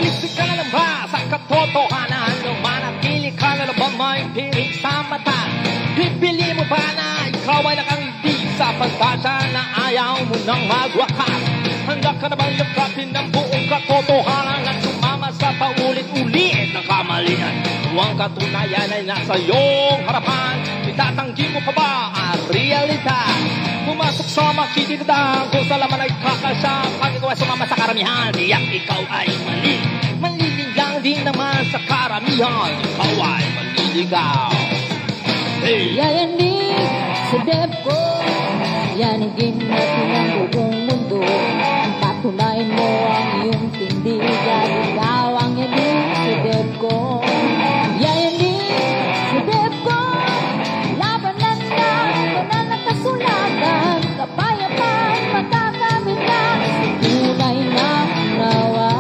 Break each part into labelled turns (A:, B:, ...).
A: Realistic ka na lang ba sa katotohanan? Manatili ka na lang ba may piling sa mata? Pipili mo ba na ikaw ay nakangiti sa pagkasa na ayaw mo nang magwakas? Handa ka na bang yakapin ng buong katotohanan at sumama sa paulit-ulit ng kamalian? Ang katunayan ay nasa iyong harapan. Itatanggi mo pa ba ang realidad? Pumasok sa makikitang kung sa laman ay kakasya. Pag ikaw ay sumama sa karamihan, tiyak ikaw ay mali. Maliligaw din naman sa karamihan, ikaw ay maliligaw. Hey!
B: Yayanig sa depko, yanigin natin ang buong mundo. Patunayan mo ang iyong tindigan, ikaw ang yanig sa depko. Yayanig sa depko, labanan na, banal na kasulatan, kapayapaan, matakamit na, tunay na nawa.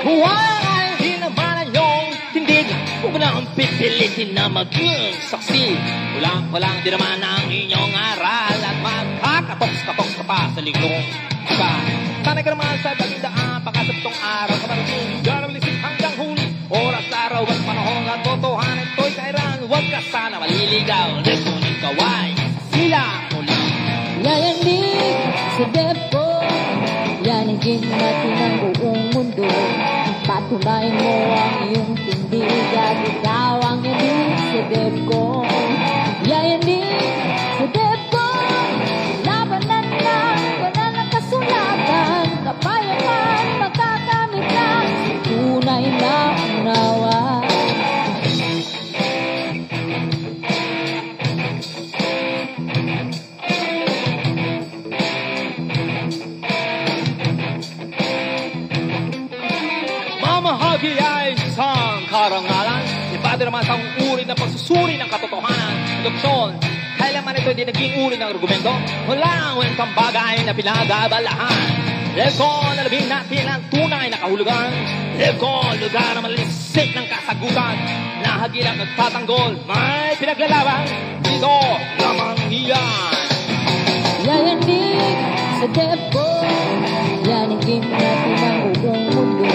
A: Huwag di naman ang iyong tindig. Huwag mo na ang pipilitin na maging saksi. Kulang di naman ang inyong aral at magkakatoks-katoks ka pa sa liglong ka. Sanay ka naman sa dagindaan pagkasabtong araw ka marating. Gano'ng lisip hanggang huli, oras, araw at panahon at totohanan ito'y kairan. Huwag ka sana maliligaw, kung ikaw ay sila muli.
B: Yayanig sa depko, yanigin natin ang buong mundo. Patunayan mo ang iyong tindigan, ikaw ang yanig sa depko. Yayanig sa depko, labanan na, banal na kasulatan, kapayapaan, makakamit na, tunay na unawa.
A: Mamahagi ay isang karangalan. Iba din naman sa uri ng pagsusuri ng katotohanan. Induksyon, kailanman ito hindi naging uri ng argumento. Walang wentang bagay na pinagabalahan. Lego, nalabing natin ang tunay na kahulugan. Lego, lugar na malisik ng kasagutan. Nahagilang nagtatanggol, may pinaglalaban. Dito lamang iyan.
B: Yayanig sa depko, yanigin natin ang buong mundo.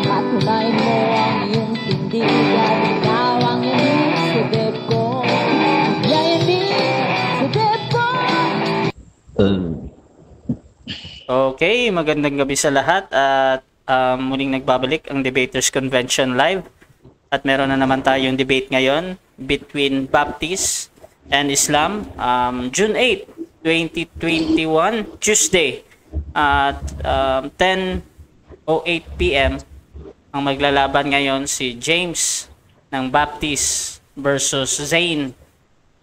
B: Patunayan mo ang iyong tindigan, ikaw ang yanig sa depko. Yayanig sa depko.
C: Okay, magandang gabi sa lahat at muling nagbabalik ang Debaters Convention Live. At meron na naman tayong debate ngayon between Baptist and Islam, June 8, 2021, Tuesday at 10:08 p.m. Ang maglalaban ngayon si James ng Baptist versus Zane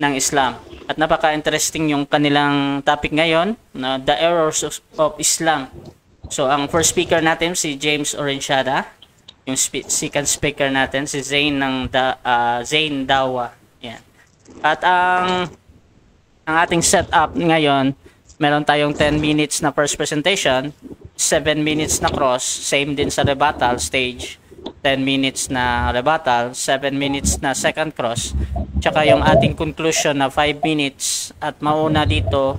C: ng Islam. At napaka-interesting yung kanilang topic ngayon na The Errors of Islam. So ang first speaker natin si James Orenciada, yung second speaker natin si Zane ng Zane Dawa. Yan. At ang ating setup ngayon, meron tayong 10 minutes na first presentation, 7 minutes na cross, same din sa rebuttal stage, 10 minutes na rebuttal, 7 minutes na second cross, tsaka yung ating conclusion na 5 minutes at mauna dito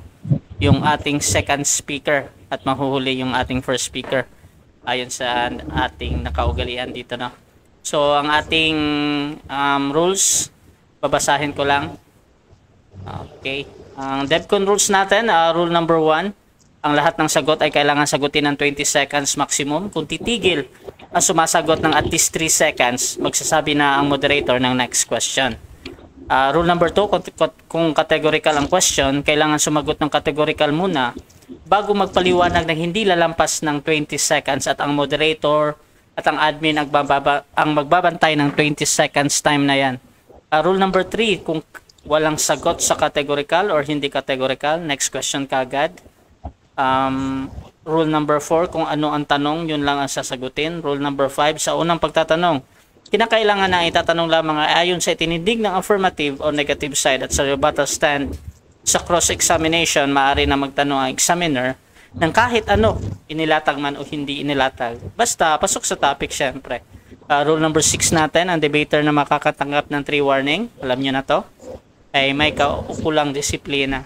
C: yung ating second speaker at mahuhuli yung ating first speaker ayon sa ating nakaugalian dito na. So ang ating rules, babasahin ko lang. Okay. Ang DevCon rules natin, rule number 1, ang lahat ng sagot ay kailangan sagutin ng 20 seconds maximum. Kung titigil ang sumasagot ng at least 3 seconds, magsasabi na ang moderator ng next question. Rule number 2, kung categorical ang question, kailangan sumagot ng categorical muna bago magpaliwanag na hindi lalampas ng 20 seconds at ang moderator at ang admin ang magbabantay ng 20 seconds time na yan. Rule number 3, kung walang sagot sa categorical or hindi categorical, next question kagad. Rule number 4, kung ano ang tanong, yun lang ang sasagutin. Rule number 5, sa unang pagtatanong, kinakailangan na itatanong lamang ayon sa itinindig ng affirmative o negative side at sa rebuttal stand. Sa cross-examination, maaari na magtanong ang examiner ng kahit ano, inilatag man o hindi inilatag. Basta, pasok sa topic syempre. Rule number 6 natin, ang debater na makakatanggap ng 3 warning, alam nyo na to, ay may kaukulang disiplina.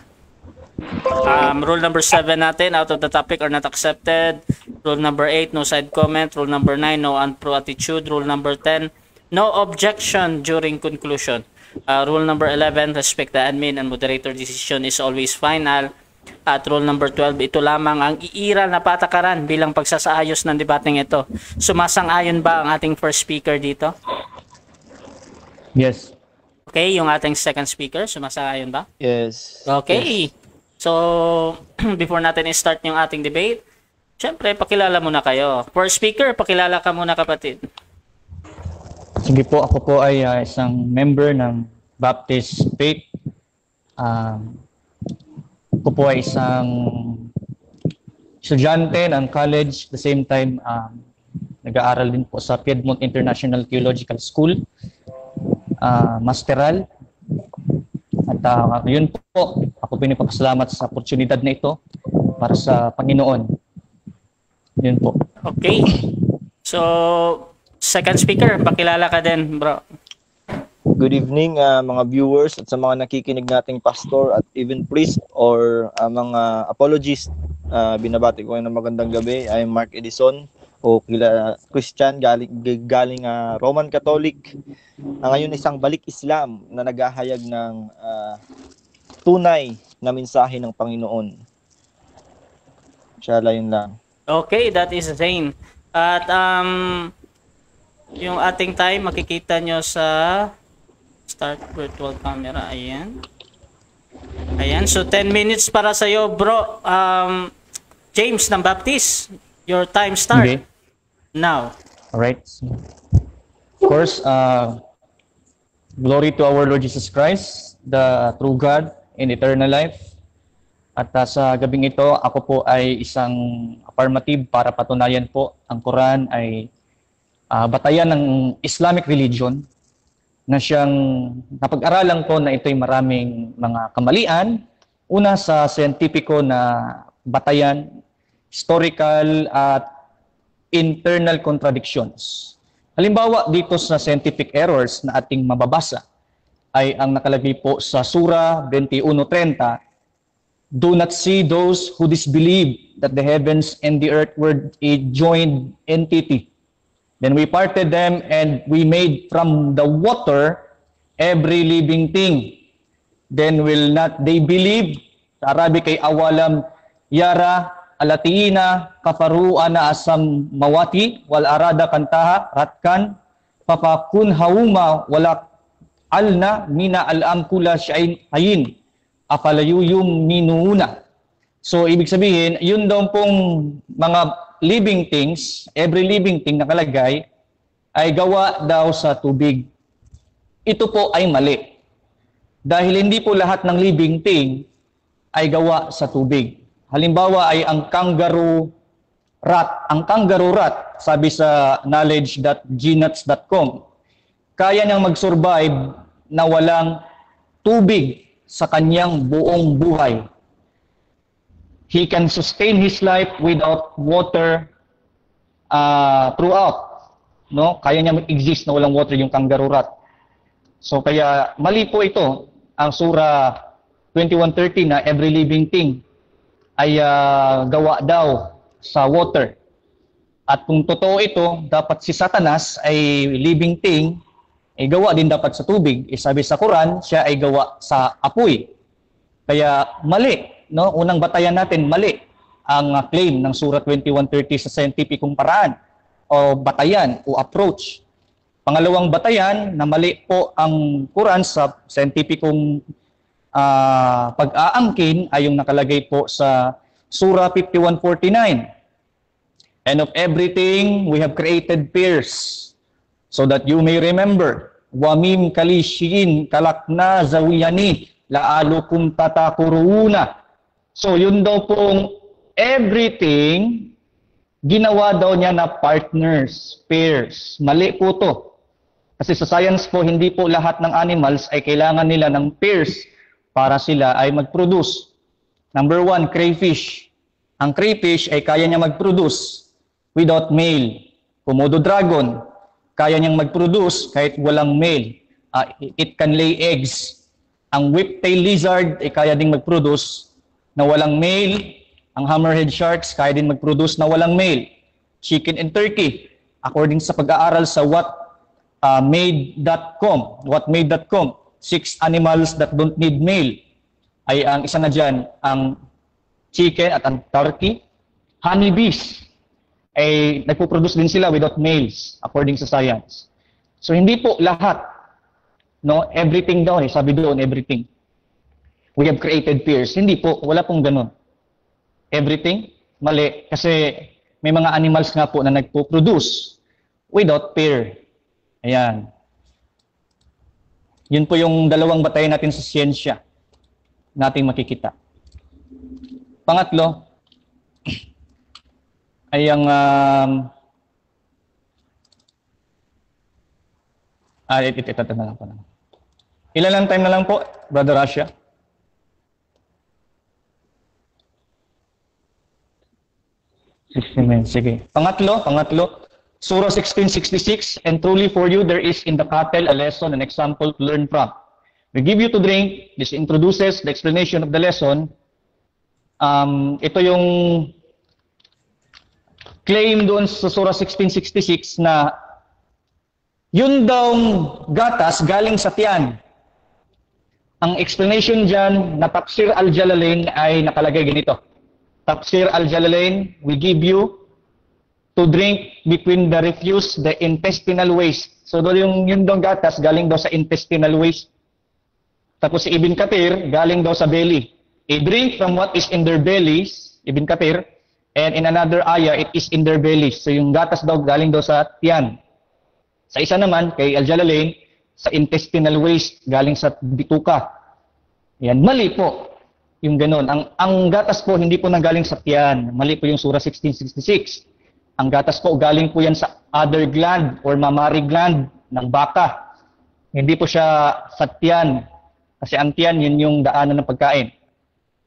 C: Rule number 7 natin, out of the topic or not accepted. Rule number 8, no side comment. Rule number 9, no unpro attitude. Rule number 10, no objection during conclusion. Rule number 11, respect the admin and moderator decision is always final. At rule number 12, ito lamang ang iiral na patakaran bilang pagsasaayos ng debating ito. Sumasang-ayon ba ang ating first speaker dito?
D: Yes.
C: Okay, yung ating second speaker, sumasang-ayon ba?
E: Yes.
C: Okay.
E: Yes.
C: So, before natin i-start yung ating debate, syempre, pakilala muna kayo. First speaker, pakilala ka muna, kapatid.
D: Sige po, ako po ay isang member ng Baptist Faith. Ako po ay isang estudyante ng college. At the same time, nag-aaral din po sa Piedmont International Theological School, Masteral. At yun po, ako pinipagpasalamat sa oportunidad na ito para sa Panginoon. Yun po.
C: Okay. So, second speaker, pakilala ka din, bro.
E: Good evening mga viewers at sa mga nakikinig nating pastor at even priest or mga apologists. Binabati ko kayo ng magandang gabi. I'm Mark Edison o Christian galing Roman Catholic. Ngayon isang balik Islam na naghahayag ng tunay na mensahe ng Panginoon. Inshallah yun lang.
C: Okay, that is Zane. At yung ating time, makikita nyo sa start virtual camera. Ayan. Ayan. So, 10 minutes para sa'yo, bro. James ng Baptist, your time start.
D: Okay.
C: Now.
D: Alright. Of course, glory to our Lord Jesus Christ, the true God in eternal life. At sa gabing ito, ako po ay isang affirmative para patunayan po ang Quran ay batayan ng Islamic religion na siyang napag-aralan ko na ito'y maraming mga kamalian. Una sa scientifico na batayan, historical at internal contradictions. Halimbawa dito sa scientific errors na ating mababasa ay ang nakalagay po sa Surah 21:30, do not see those who disbelieve that the heavens and the earth were a joined entity. Then we parted them and we made from the water every living thing. Then will not they believe? Sa Arabic ay awalam yara alatiina kafaruana asam mawati wal arada kantaha ratkan papakun hauma wala alna mina alam kula shayin afalayuyum minuuna. So ibig sabihin, yun daw pong mga living things, every living thing nakalagay ay gawa daw sa tubig. Ito po ay mali. Dahil hindi po lahat ng living thing ay gawa sa tubig. Halimbawa ay ang kangaroo rat. Ang kangaroo rat, sabi sa knowledge.gnuts.com, kaya niyang mag-survive na walang tubig sa kanyang buong buhay. He can sustain his life without water throughout. No? Kaya niya mag-exist na walang water yung kangaroo rat. So kaya mali po ito, ang Surah 21:30 na every living thing ay gawa daw sa water. At kung totoo ito, dapat si Satanas ay living thing, ay gawa din dapat sa tubig. Sabi sa Quran, siya ay gawa sa apoy. Kaya mali. No, unang batayan natin, mali ang claim ng Surah 21:30 sa scientificong paraan o batayan o approach. Pangalawang batayan na mali po ang Quran sa scientificong pag-aangkin ay yung nakalagay po sa Surah 51:49. And of everything we have created pairs so that you may remember wamim kalishin kalakna zawiyani laalukum tatakuruna. So yun daw pong everything, ginawa daw niya na partners, pairs. Mali po to. Kasi sa science po, hindi po lahat ng animals ay kailangan nila ng pairs para sila ay mag-produce. Number 1, crayfish. Ang crayfish ay kaya niya mag-produce without male. Komodo dragon, kaya niyang mag-produce kahit walang male. It can lay eggs. Ang whiptail lizard ay kaya ding mag-produce na walang male. Ang hammerhead sharks kaya din mag-produce na walang male. Chicken and turkey, according sa pag-aaral sa whatmade.com, 6 animals that don't need male, ay ang isa na dyan, ang chicken at ang turkey. Honeybees, ay nagpo-produce din sila without males, according sa science. So hindi po lahat, no, everything daw, sabi doon, everything. We have created pairs. Hindi po, wala pong ganun. Everything, mali. Kasi may mga animals nga po na nagpo-produce without pair. Ayan. Yun po yung dalawang batayan natin sa siyensya nating makikita. Pangatlo, ay ang ito na lang po. Ilan lang time na lang po, Brother Russia? Sige. Pangatlo. Surah 16:66, and truly for you there is in the cattle a lesson, an example to learn from. We give you to drink. This introduces the explanation of the lesson. Ito yung claim doon sa Surah 16:66 na yun daw gatas galing sa tiyan. Ang explanation dyan na Tafsir Al-Jalalain ay nakalagay ganito. Tafsir Al-Jalalain, we give you to drink between the refuse, the intestinal waste. So doon yun daw gatas galing daw sa intestinal waste. Tapos si Ibn Kathir, galing daw sa belly. A drink from what is in their bellies, Ibn Kathir, and in another ayah, it is in their bellies. So yung gatas daw galing daw sa tiyan. Sa isa naman, kay Al-Jalalain, sa intestinal waste, galing sa bituka. Yan, mali po. Yung ganun. Ang gatas po, hindi po nanggaling sa tiyan. Mali po yung Surah 16:66. Ang gatas po, galing po yan sa other gland or mammary gland ng baka. Hindi po siya sa tiyan. Kasi ang tiyan, yun yung daanan ng pagkain.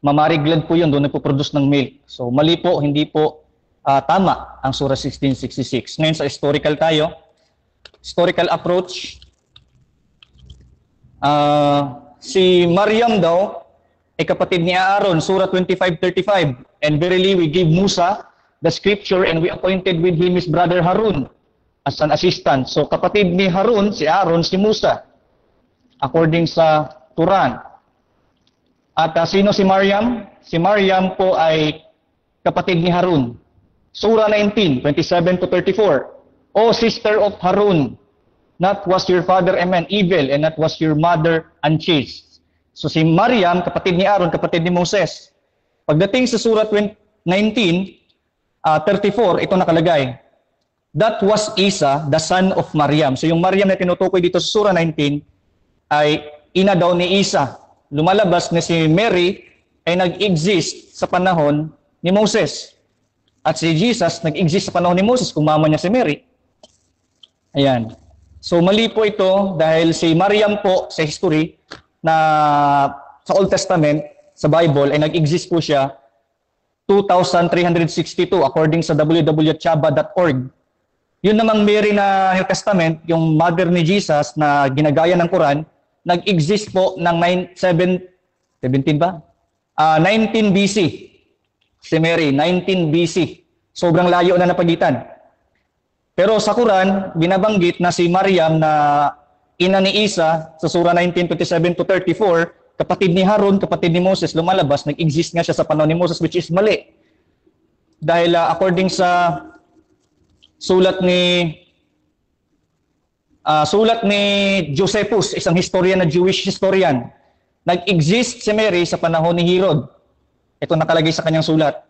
D: Mammary gland po yun, doon nagpo-produce ng milk. So mali po, hindi po tama ang Surah 16:66. Ngayon sa historical tayo. Historical approach. Si Maryam daw ay kapatid ni Aaron, Surah 25:35. And verily we give Musa the scripture and we appointed with him his brother Harun as an assistant. So kapatid ni Harun, si Aaron, si Musa, according sa Quran. At sino si Maryam? Si Maryam po ay kapatid ni Harun. Surah 19:27-34. O sister of Harun, not was your father a man evil, and not was your mother unchaste. So si Maryam, kapatid ni Aaron, kapatid ni Moses. Pagdating sa Surah 19:34, ito nakalagay. That was Isa, the son of Maryam. So yung Maryam na tinutukoy dito sa Surah 19 ay ina daw ni Isa. Lumalabas na si Mary ay nag-exist sa panahon ni Moses. At si Jesus nag-exist sa panahon ni Moses kung mama niya si Mary. Ayan. So mali po ito dahil si Maryam po sa history na sa Old Testament, sa Bible, ay nag-exist po siya 2,362 according sa www.chaba.org. Yun namang Mary na New Testament, yung mother ni Jesus na ginagaya ng Quran, nag-exist po ng 19 BC. Si Mary, 19 BC. Sobrang layo na napagitan. Pero sa Quran, binabanggit na si Maryam na ina ni Isa sa Surah 19:27-34, kapatid ni Harun, kapatid ni Moses, lumalabas, nag-exist nga siya sa panahon ni Moses, which is mali. Dahil according sa sulat ni Josephus, isang historian na Jewish historian, nag-exist si Mary sa panahon ni Herod. Ito nakalagay sa kanyang sulat.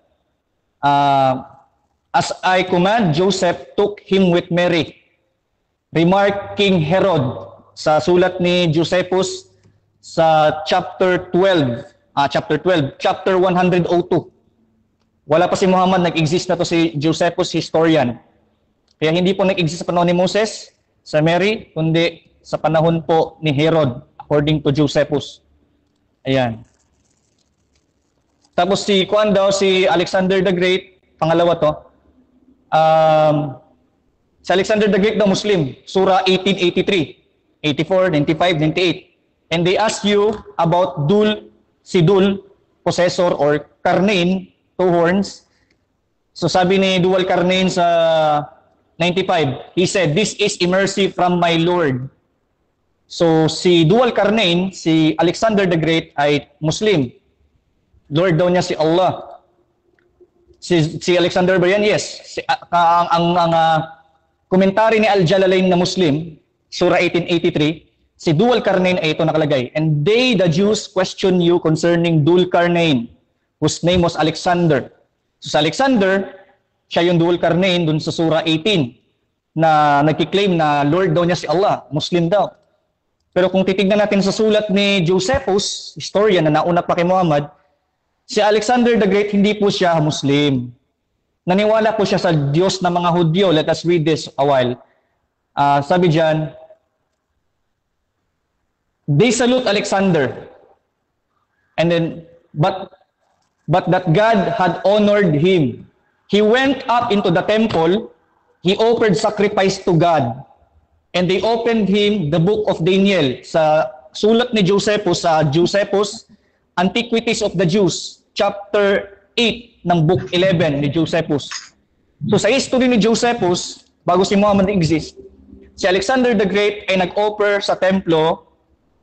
D: As I command, Joseph took him with Mary. Remark King Herod sa sulat ni Josephus sa chapter 102. Wala pa si Muhammad, nag-exist na to si Josephus, historian. Kaya hindi po nag-exist sa panahon ni Moses, sa Mary, kundi sa panahon po ni Herod, according to Josephus. Ayan. Tapos si Alexander the Great, pangalawa to, Si Alexander the Great daw Muslim, Surah 1883, 84, 95, 98. And they ask you about si Dul, possessor or Karnain, 2 horns. So sabi ni Dual Karnain sa 95, he said, "This is a mercy from my Lord." So si Dual Karnain, si Alexander the Great ay Muslim. Lord daw niya si Allah. Si Alexander ba yan? Yes. Ang komentary ni Al-Jalalain na Muslim, Surah 1883, si Dual Karnain ay ito nakalagay. And they, the Jews, question you concerning Dul Karnain, whose name was Alexander. So sa Alexander, siya yung Dual Karnain dun sa Surah 18 na nagkiklaim na Lord daw niya si Allah, Muslim daw. Pero kung titignan natin sa sulat ni Josephus, historian na nauna pa kay Muhammad, si Alexander the Great hindi po siya Muslim. Naniwala po siya sa Diyos ng mga Hudyo. Let us read this a while. Sabi diyan, they salute Alexander. And then, but that God had honored him. He went up into the temple, he offered sacrifice to God, and they opened him the book of Daniel. Sa sulat ni Josephus, sa Josephus, Antiquities of the Jews, chapter 8 ng book 11 ni Josephus. So sa history ni Josephus, bago si Muhammad exist, si Alexander the Great ay nag-offer sa templo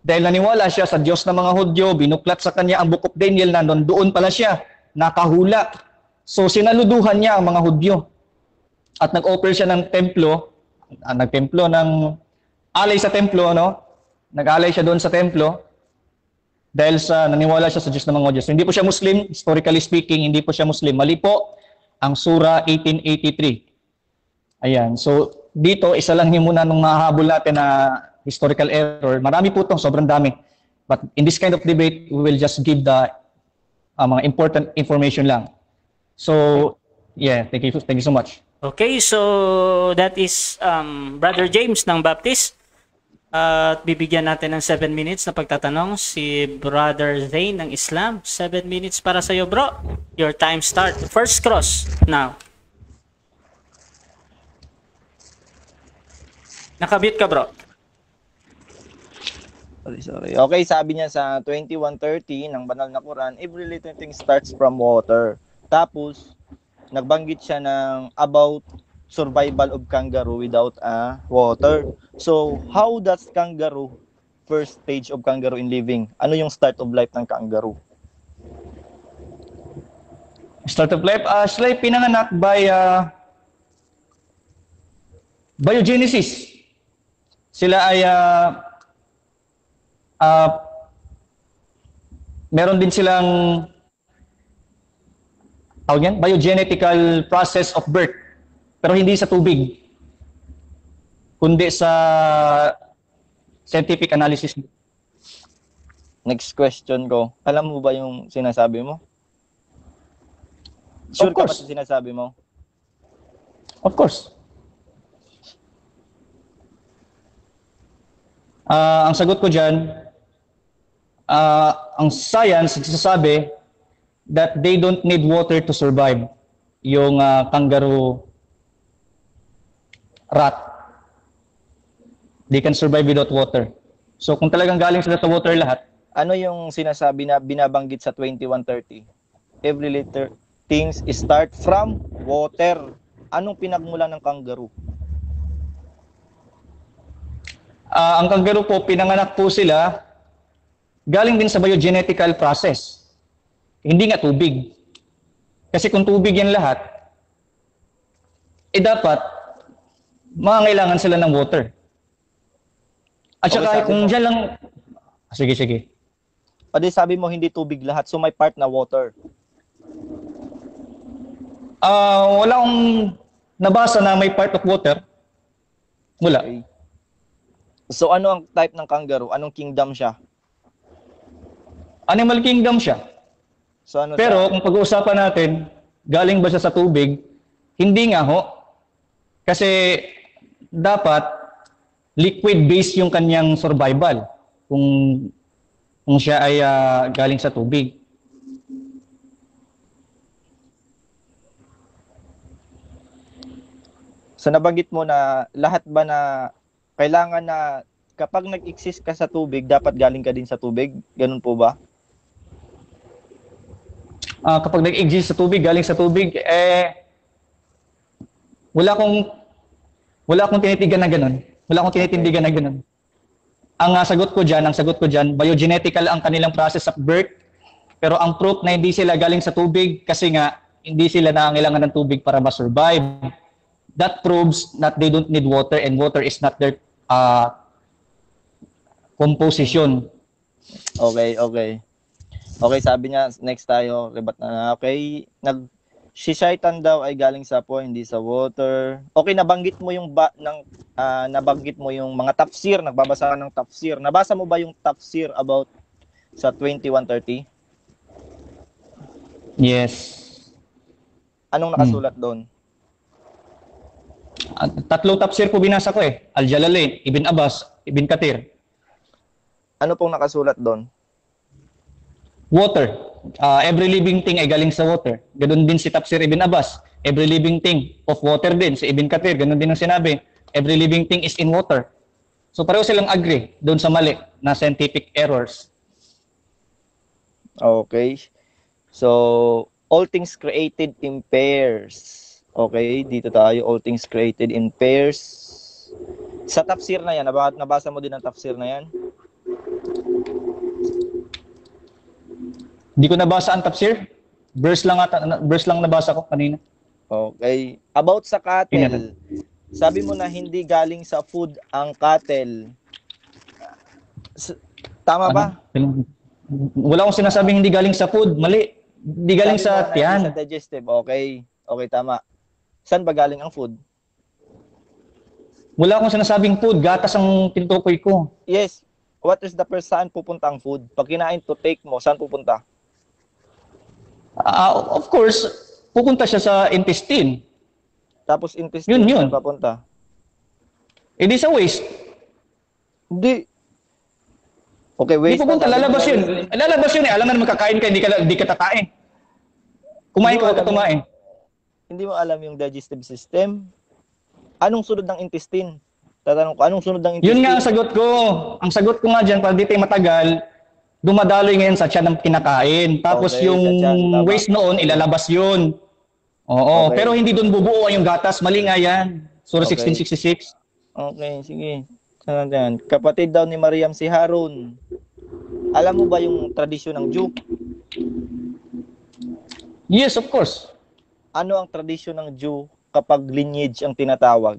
D: dahil naniwala siya sa Diyos ng mga Hudyo, binuklat sa kanya ang Book of Daniel na doon pala siya, nakahula. So sinaluduhan niya ang mga Hudyo. At nag-offer siya ng templo, alay sa templo, no? Nag-alay siya doon sa templo dahil sa naniwala siya sa Diyos ng mga Hudyo. So, hindi po siya Muslim, historically speaking, hindi po siya Muslim. Mali po ang Surah 1883. Ayan. So, dito, isa lang yung muna nung mahahabol natin na historical error. Marami po itong, sobrang dami. But in this kind of debate, we will just give the mga important information lang. So, yeah, thank you so much.
C: Okay, so that is Brother James ng Baptist. At bibigyan natin ng 7 minutes na pagtatanong si Brother Zane ng Islam. 7 minutes para sa iyo, bro. Your time start. First cross now. Nakabit ka, bro.
E: Sorry. Okay, sabi niya sa 21:30 ng banal na Quran, every little thing starts from water. Tapos, nagbanggit siya ng about survival of kangaroo without water. So, how does kangaroo, first stage of kangaroo in living? Ano yung start of life ng kangaroo?
D: Start of life? Sila ay pinanganak by biogenesis. Sila ay meron din silang biogenetical process of birth. Pero hindi sa tubig, kundi sa scientific analysis.
E: Next question ko. Alam mo ba yung sinasabi mo? Sure
D: Of course.
E: ka ba sa sinasabi mo?
D: Of course. Ang sagot ko dyan, ang science nagsasabi that they don't need water to survive. Yung kangaroo rat. They can survive without water. So kung talagang galing sila sa water lahat.
E: Ano yung sinasabi na binabanggit sa 21:30? Every little things start from water. Anong pinagmula ng kangaroo?
D: Ang kangaroo po, pinanganak po sila galing din sa biogenetical process. Hindi nga tubig. Kasi kung tubig yan lahat, dapat mangangailangan sila ng water. At saka
E: okay,
D: kung dyan lang... Sige.
E: Pwede sabi mo hindi tubig lahat, so may part na water.
D: Wala akong nabasa na may part of water. Wala.
E: Okay. So ano ang type ng kangaroo? Anong kingdom siya?
D: Animal kingdom siya.
E: So ano
D: Pero
E: siya?
D: kung pag-uusapan natin, galing ba siya sa tubig? Hindi nga ho. Kasi dapat liquid-based yung kanyang survival kung siya ay galing sa tubig.
E: So nabanggit mo na lahat ba na kailangan na kapag nag-exist ka sa tubig, dapat galing ka din sa tubig? Ganun po ba?
D: Kapag nag-exist sa tubig, galing sa tubig, wala akong tinitigan na ganun. Wala akong tinitindigan na ganun. Ang sagot ko dyan, biogenetical ang kanilang process of birth. Pero ang proof na hindi sila galing sa tubig kasi nga hindi sila nangangailangan ng tubig para ma-survive. That proves that they don't need water and water is not their composition.
E: Okay, sabi niya, next tayo, rebat na. Okay, si Shaitan daw ay galing sa po, hindi sa water. Okay, nabanggit mo yung nabanggit mo yung mga tafsir, nagbabasa ka ng tafsir. Nabasa mo ba yung tafsir about sa 2130?
D: Yes.
E: Anong nakasulat doon?
D: 3 tafsir po binasa ko Al-Jalalain, Ibn Abbas, Ibn Kathir.
E: Ano pong nakasulat doon?
D: Water. Every living thing ay galing sa water. Ganun din si Tafsir Ibn Abbas. Every living thing of water din. Si Ibn Kathir, ganun din ang sinabi. Every living thing is in water. So pareho silang agree doon sa mali na scientific errors.
E: Okay. So, all things created in pairs. Okay, dito tayo. All things created in pairs. Sa tafsir na yan, nabasa mo din ang tafsir na yan?
D: Hindi ko nabasa ang tafsir. Verse lang nabasa ko kanina.
E: Okay. About sa cattle, sabi mo na hindi galing sa food ang cattle. Tama ba?
D: Wala akong sinasabing hindi galing sa food. Mali. Hindi galing sa tiyan.
E: Sa digestive. Okay. Okay, tama. Saan ba galing ang food?
D: Wala akong sinasabing food. Gatas ang tinutukoy ko.
E: Yes. What is the first saan pupunta ang food? Pag kinain to take mo, saan pupunta?
D: Of course, pupunta siya sa intestine.
E: Tapos intestine,
D: yun.
E: saan papunta?
D: Di sa waste.
E: Hindi. Okay, waste.
D: Hindi pupunta, lalabas yun. Lalabas yun Alam na naman kakain ka, hindi ka tatain. Kumain ka, tumain.
E: Hindi mo alam yung digestive system? Anong sunod ng intestine? Tatanong ko, anong sunod ng intestine?
D: Yun nga ang sagot ko. Ang sagot ko nga dyan, para di tayo matagal, dumadaloy ngayon sa tiyan ng kinakain. Tapos
E: Okay,
D: yung
E: sa tiyan,
D: waste noon, ilalabas yun. Oo,
E: Okay.
D: pero hindi doon bubuo yung gatas. Mali nga yan. Surah
E: Okay.
D: 1666.
E: Okay, sige. Saan yan? Kapatid daw ni Mariam si Harun. Alam mo ba yung tradisyon ng Jew?
D: Yes, of course.
E: Ano ang tradisyon ng Jew kapag lineage ang tinatawag?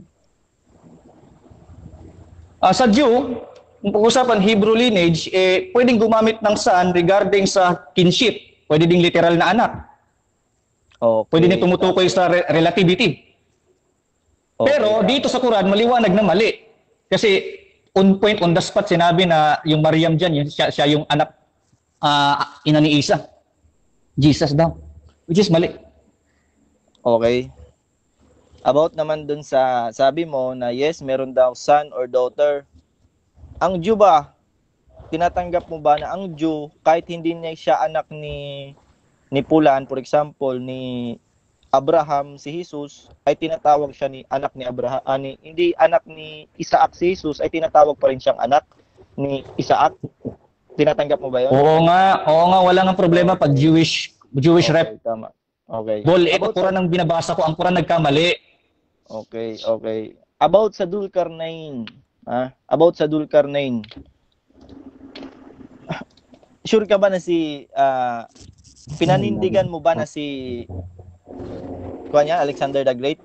D: Sa Jew, kung pag-usapan Hebrew lineage, pwedeng gumamit ng son regarding sa kinship. Pwede ding literal na anak.
E: Okay.
D: Pwede din tumutukoy sa relativity.
E: Okay.
D: Pero dito sa Quran, maliwanag na mali. Kasi on point, on the spot, sinabi na yung Maryam dyan, siya yung anak ina ni Isa. Jesus daw. Which is mali.
E: Okay. About naman dun sa sabi mo na yes, meron daw son or daughter. Ang Jew ba, tinatanggap mo ba na ang Jew, kahit hindi niya siya anak ni Pulan, for example, ni Abraham, si Jesus, ay tinatawag siya ni anak ni Abraham, hindi anak ni Isaac si Jesus, ay tinatawag pa rin siyang anak ni Isaac. Tinatanggap mo ba yun?
D: Oo nga, wala nga problema pag Jewish
E: Okay,
D: rep.
E: tama. Okay.
D: Ito Quran ang binabasa ko, ang Quran nagkamali.
E: Okay. About sa Dulkarnain. About sa Dulkarnain. Sure ka ba na pinanindigan mo ba na si Alexander the Great?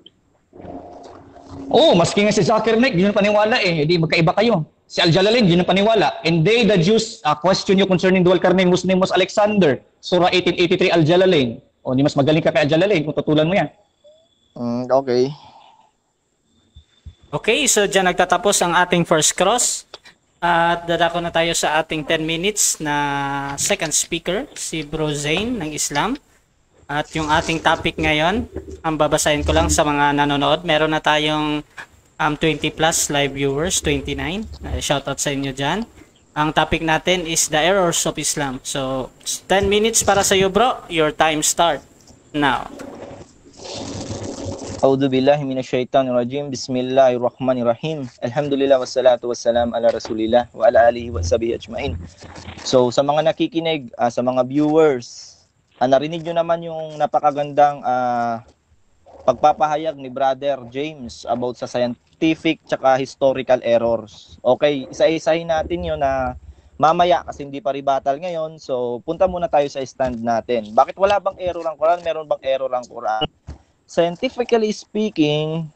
D: Maski nga si Zakir Naik, yun ang paniwala Hindi magkaiba kayo. Si Al-Jalalain, yun ang paniwala. And they, the Jews, question you concerning Dulkarnain, whose name was Alexander. Surah 1883, Al-Jalalain. Di mas magaling ka kay Al-Jalalain kung tutulan mo yan.
E: Okay.
C: Okay, so dyan nagtatapos ang ating first cross. At dadako na tayo sa ating 10 minutes na second speaker, si Bro Zain ng Islam. At yung ating topic ngayon, ang babasahin ko lang sa mga nanonood. Meron na tayong 20 plus live viewers, 29. Shoutout sa inyo dyan. Ang topic natin is the errors of Islam. So, 10 minutes para sa iyo, bro. Your time start now.
E: A'udzu billahi minasyaitonir rajim. Bismillahirrahmanirrahim. Alhamdulillah wassalatu wassalam ala Rasulillah wa ala alihi wa sahbihi ajmain. So sa mga nakikinig, sa mga viewers, narinig nyo naman yung napakagandang pagpapahayag ni Brother James about sa scientific tsaka historical errors. Okay, isa-isahin natin yun na mamaya kasi hindi pa rebuttal ngayon. So punta muna tayo sa stand natin. Bakit wala bang error ang Quran? Meron bang error ang Quran? Scientifically speaking,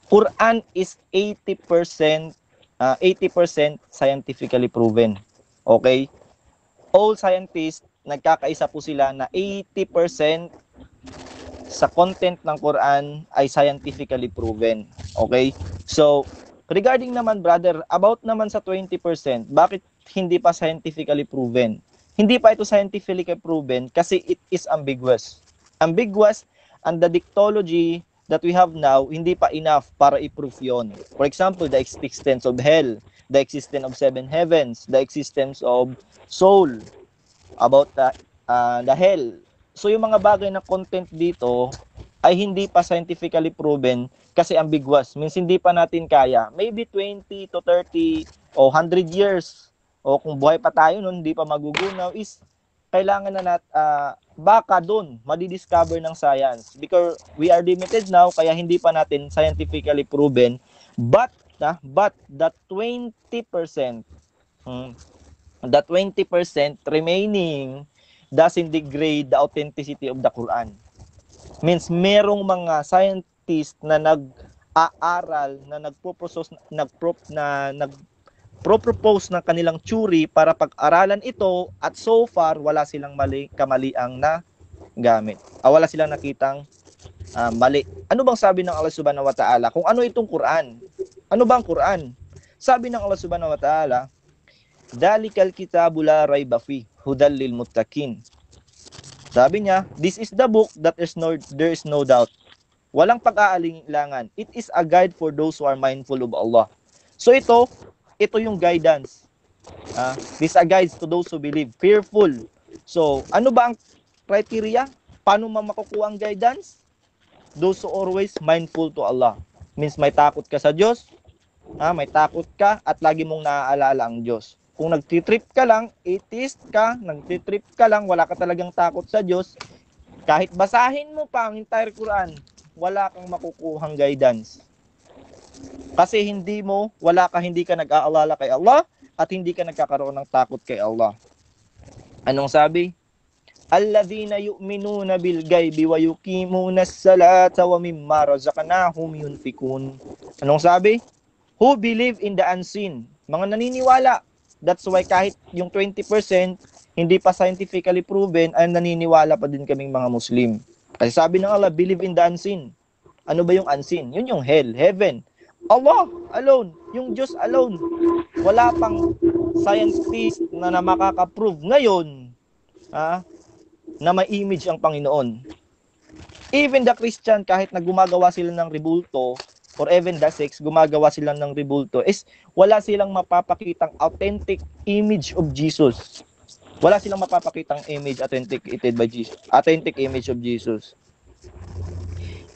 E: Quran is 80% scientifically proven. Okay? All scientists, nagkakaisa po sila na 80% sa content ng Quran ay scientifically proven. Okay? So, regarding naman, brother, about naman sa 20%, bakit hindi pa scientifically proven? Hindi pa ito scientifically proven kasi it is ambiguous. Ambiguous, and the dictology that we have now, hindi pa enough para i-prove yun. For example, the existence of hell, the existence of seven heavens, the existence of soul, about the hell. So yung mga bagay na content dito ay hindi pa scientifically proven kasi ambiguous. Means hindi pa natin kaya. Maybe 20 to 30 o 100 years o kung buhay pa tayo nun, hindi pa magugunaw is kailangan na baka doon madidiscover ng science because we are limited now kaya hindi pa natin scientifically proven but the 20% remaining doesn't degrade the authenticity of the Quran. Means merong mga scientists na nag-aaral na propose ng kanilang theory para pag-aralan ito at so far wala silang kamaliang na gamit. Wala silang nakitang mali. Ano bang sabi ng Allah Subhanahu wa Ta'ala? Kung ano itong Quran? Ano bang Quran? Sabi ng Allah Subhanahu wa Ta'ala, "Dalikal kitabu la raiba fi, hudal lil muttaqin." Sabi niya, this is the book that there is no doubt. Walang pag-aalinlangan. It is a guide for those who are mindful of Allah. So ito yung guidance. This is a guide to those who believe, fearful. So, ano ba ang criteria? Paano makukuha ang guidance? Those who always mindful to Allah. Means may takot ka sa Diyos, may takot ka at lagi mong naaalala ang Diyos. Kung nagtitrip ka lang, atheist ka, nagtitrip ka lang, wala ka talagang takot sa Diyos, kahit basahin mo pa ang entire Quran, wala kang makukuhang guidance. Kasi hindi ka nag-aalala kay Allah at hindi ka nagkakaroon ng takot kay Allah. Anong sabi? Alladhina yu'minuna bil ghaibi wa yuqimuna as-salata wa mimma razaqnahum yunfikun. Anong sabi? Who believe in the unseen. Mga naniniwala. That's why kahit yung 20% hindi pa scientifically proven ay naniniwala pa din kaming mga Muslim. Kasi sabi ng Allah, believe in the unseen. Ano ba yung unseen? Yun yung hell, heaven. Allah alone, yung Diyos alone. Wala pang scientist na makaka-prove ngayon na may image ang Panginoon. Even the Christian, kahit na gumagawa sila ng rebulto, or even the sects, gumagawa sila ng rebulto, is wala silang mapapakitang authentic image of Jesus. Wala silang mapapakitang image authenticated by Jesus. Authentic image of Jesus.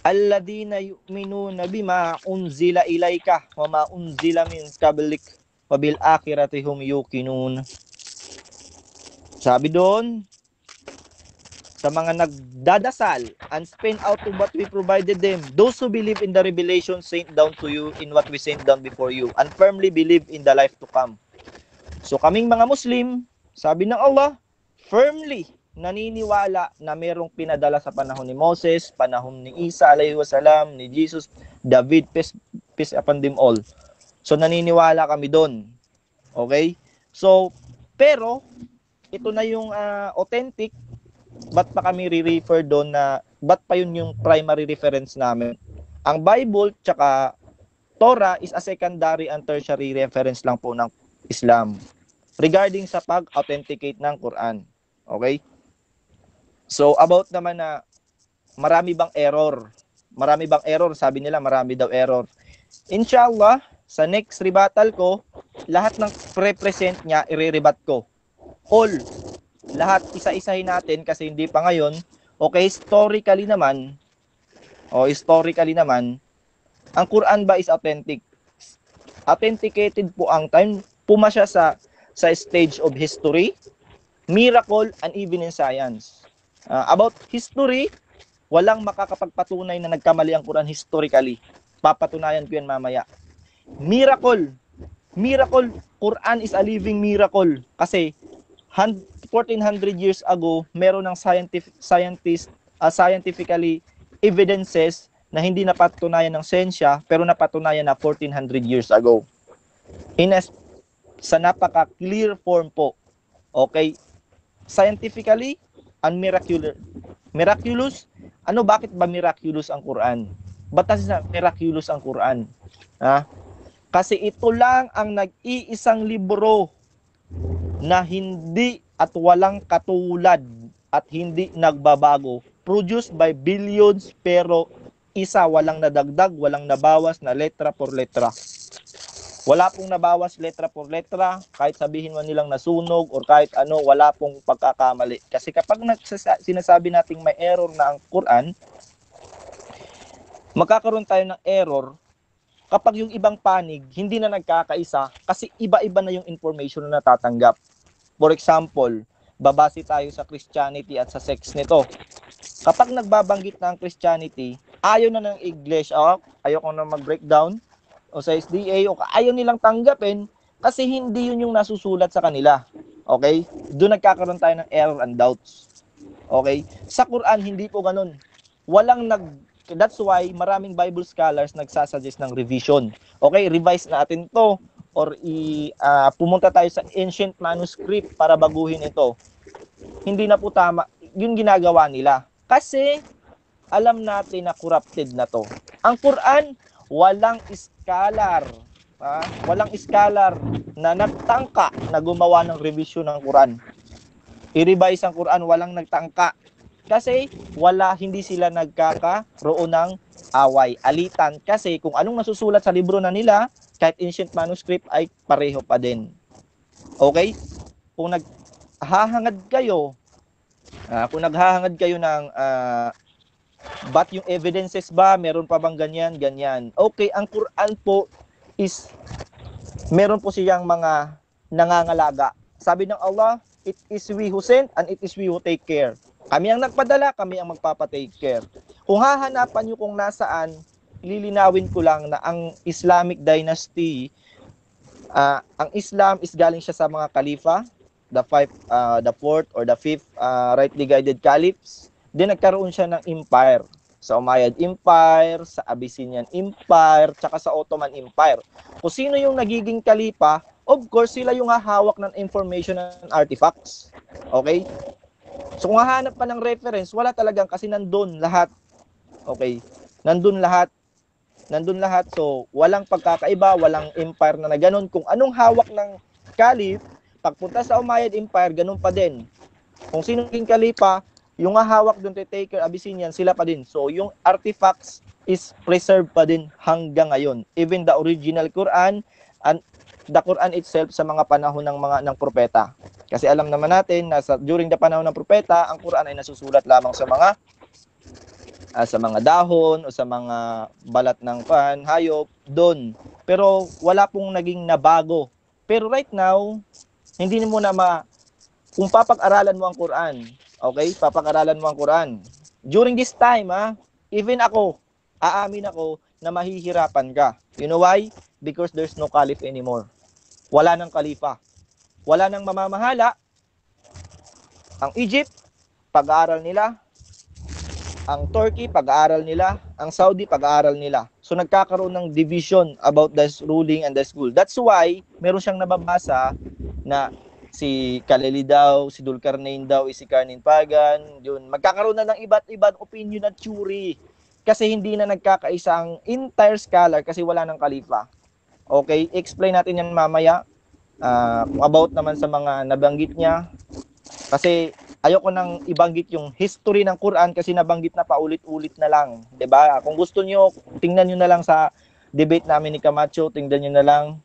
E: Alladhina yu'minuna bima unzila ilayka wa ma unzila min qablik wa bil akhirati hum yuqinun. Sabi doon sa mga nagdadasal and spend out of what we provided them, those who believe in the revelation sent down to you in what we sent down before you and firmly believe in the life to come. So kaming mga Muslim, sabi ng Allah, firmly naniniwala na merong pinadala sa panahon ni Moses, panahon ni Isa alayhi wasalam, ni Jesus, David, peace upon them all. So naniniwala kami doon. Okay? So, pero ito na yung authentic, ba't pa kami re-refer doon na, ba't pa yun yung primary reference namin? Ang Bible tsaka Torah is a secondary and tertiary reference lang po ng Islam regarding sa pag-authenticate ng Quran. Okay? So, about naman na marami bang error? Marami bang error? Sabi nila marami daw error. Inshallah, sa next rebuttal ko, lahat ng represent niya, i-rebat ko. All. Lahat, isa-isahin natin kasi hindi pa ngayon. Okay, historically naman, o historically naman, ang Quran ba is authentic? Authenticated po ang time, pumasya sa stage of history, miracle, and even in science. About history, walang makakapagpatunay na nagkamali ang Quran historically. Papatunayan ko yan mamaya. Miracle. Miracle. Quran is a living miracle. Kasi 1400 years ago, meron ng scientifically evidences na hindi napatunayan ng siyensya, pero napatunayan na 1400 years ago. Sa napaka-clear form po. Okay? Scientifically and miraculous. Bakit ba miraculous ang Quran? Ba't kasi miraculous ang Quran? Kasi ito lang ang nag-iisang libro na hindi at walang katulad at hindi nagbabago. Produced by billions pero isa walang nadagdag, walang nabawas na letra por letra. Wala pong nabawas letra por letra, kahit sabihin mo nilang nasunog or kahit ano, wala pong pagkakamali. Kasi kapag sinasabi nating may error na ang Quran, magkakaroon tayo ng error kapag yung ibang panig hindi na nagkakaisa kasi iba-iba na yung information na natatanggap. For example, babase tayo sa Christianity at sa sex nito. Kapag nagbabanggit na ang Christianity, ayaw na ng English, ayaw ko na mag-breakdown, o sa SDA, o ayaw nilang tanggapin kasi hindi yun yung nasusulat sa kanila. Okay? Doon nagkakaroon tayo ng error and doubts. Okay? Sa Quran, hindi po ganun. That's why maraming Bible scholars nagsasuggest ng revision. Okay? Revise natin to or pumunta tayo sa ancient manuscript para baguhin ito. Hindi na po tama. Yun ginagawa nila. Kasi alam natin na corrupted na to. Ang Quran, walang scholar, walang scholar na nagtangka na gumawa ng revision ng Quran. I-revise ang Quran, walang nagtangka. Kasi hindi sila nagkakaroon ng away, alitan. Kasi kung anong nasusulat sa libro na nila, kahit ancient manuscript ay pareho pa din. Okay? Kung naghahangad kayo ng but yung evidences ba, meron pa bang ganyan? Okay, ang Quran po is, meron po siyang mga nangangalaga. Sabi ng Allah, it is we who sent and it is we who take care. Kami ang nagpadala, kami ang magpapatake care. Kung hahanapan nyo kung nasaan, lilinawin ko lang na ang Islamic dynasty, ang Islam is galing siya sa mga Khalifa, the fourth or the fifth rightly guided caliphs. Then nagkaroon siya ng empire. Sa Umayyad Empire, sa Abyssinian Empire, tsaka sa Ottoman Empire. Kung sino yung nagiging kalipa, of course, sila yung hahawak ng information and artifacts. Okay? So kung hahanap pa ng reference, wala talagang kasi nandun lahat. Okay? Nandun lahat. So walang pagkakaiba, walang empire na ganun. Kung anong hawak ng caliph, pagpunta sa Umayyad Empire, ganun pa din. Kung sino yung kalipa, yung hahawak doon take care, Abyssinian, sila pa din. So, yung artifacts is preserved pa din hanggang ngayon. Even the original Quran and the Quran itself sa mga panahon ng propeta. Kasi alam naman natin na during the panahon ng propeta, ang Quran ay nasusulat lamang sa mga dahon o sa mga balat ng hayop doon. Pero wala pong naging nabago. Pero right now, hindi mo na kung papag-aralan mo ang Quran, okay? Papag-aralan mo ang Quran. During this time, even ako, aamin ako na mahihirapan ka. You know why? Because there's no caliph anymore. Wala nang kalifa. Wala nang mamamahala. Ang Egypt, pag-aaral nila. Ang Turkey, pag-aaral nila. Ang Saudi, pag-aaral nila. So nagkakaroon ng division about the ruling and the school. That's why meron siyang nababasa na si Khalili daw, si Dulkarnain daw, si Karnin Pagan, yun. Magkakaroon na ng iba't ibang opinion at theory. Kasi hindi na nagkakaisa ang entire scholar kasi wala ng kalifa. Okay, explain natin yan mamaya. About naman sa mga nabanggit niya. Kasi ayoko nang ibanggit yung history ng Quran kasi nabanggit na paulit-ulit na lang. 'Di ba? Kung gusto niyo, tingnan niyo na lang sa debate namin ni Camacho, tingnan niyo na lang.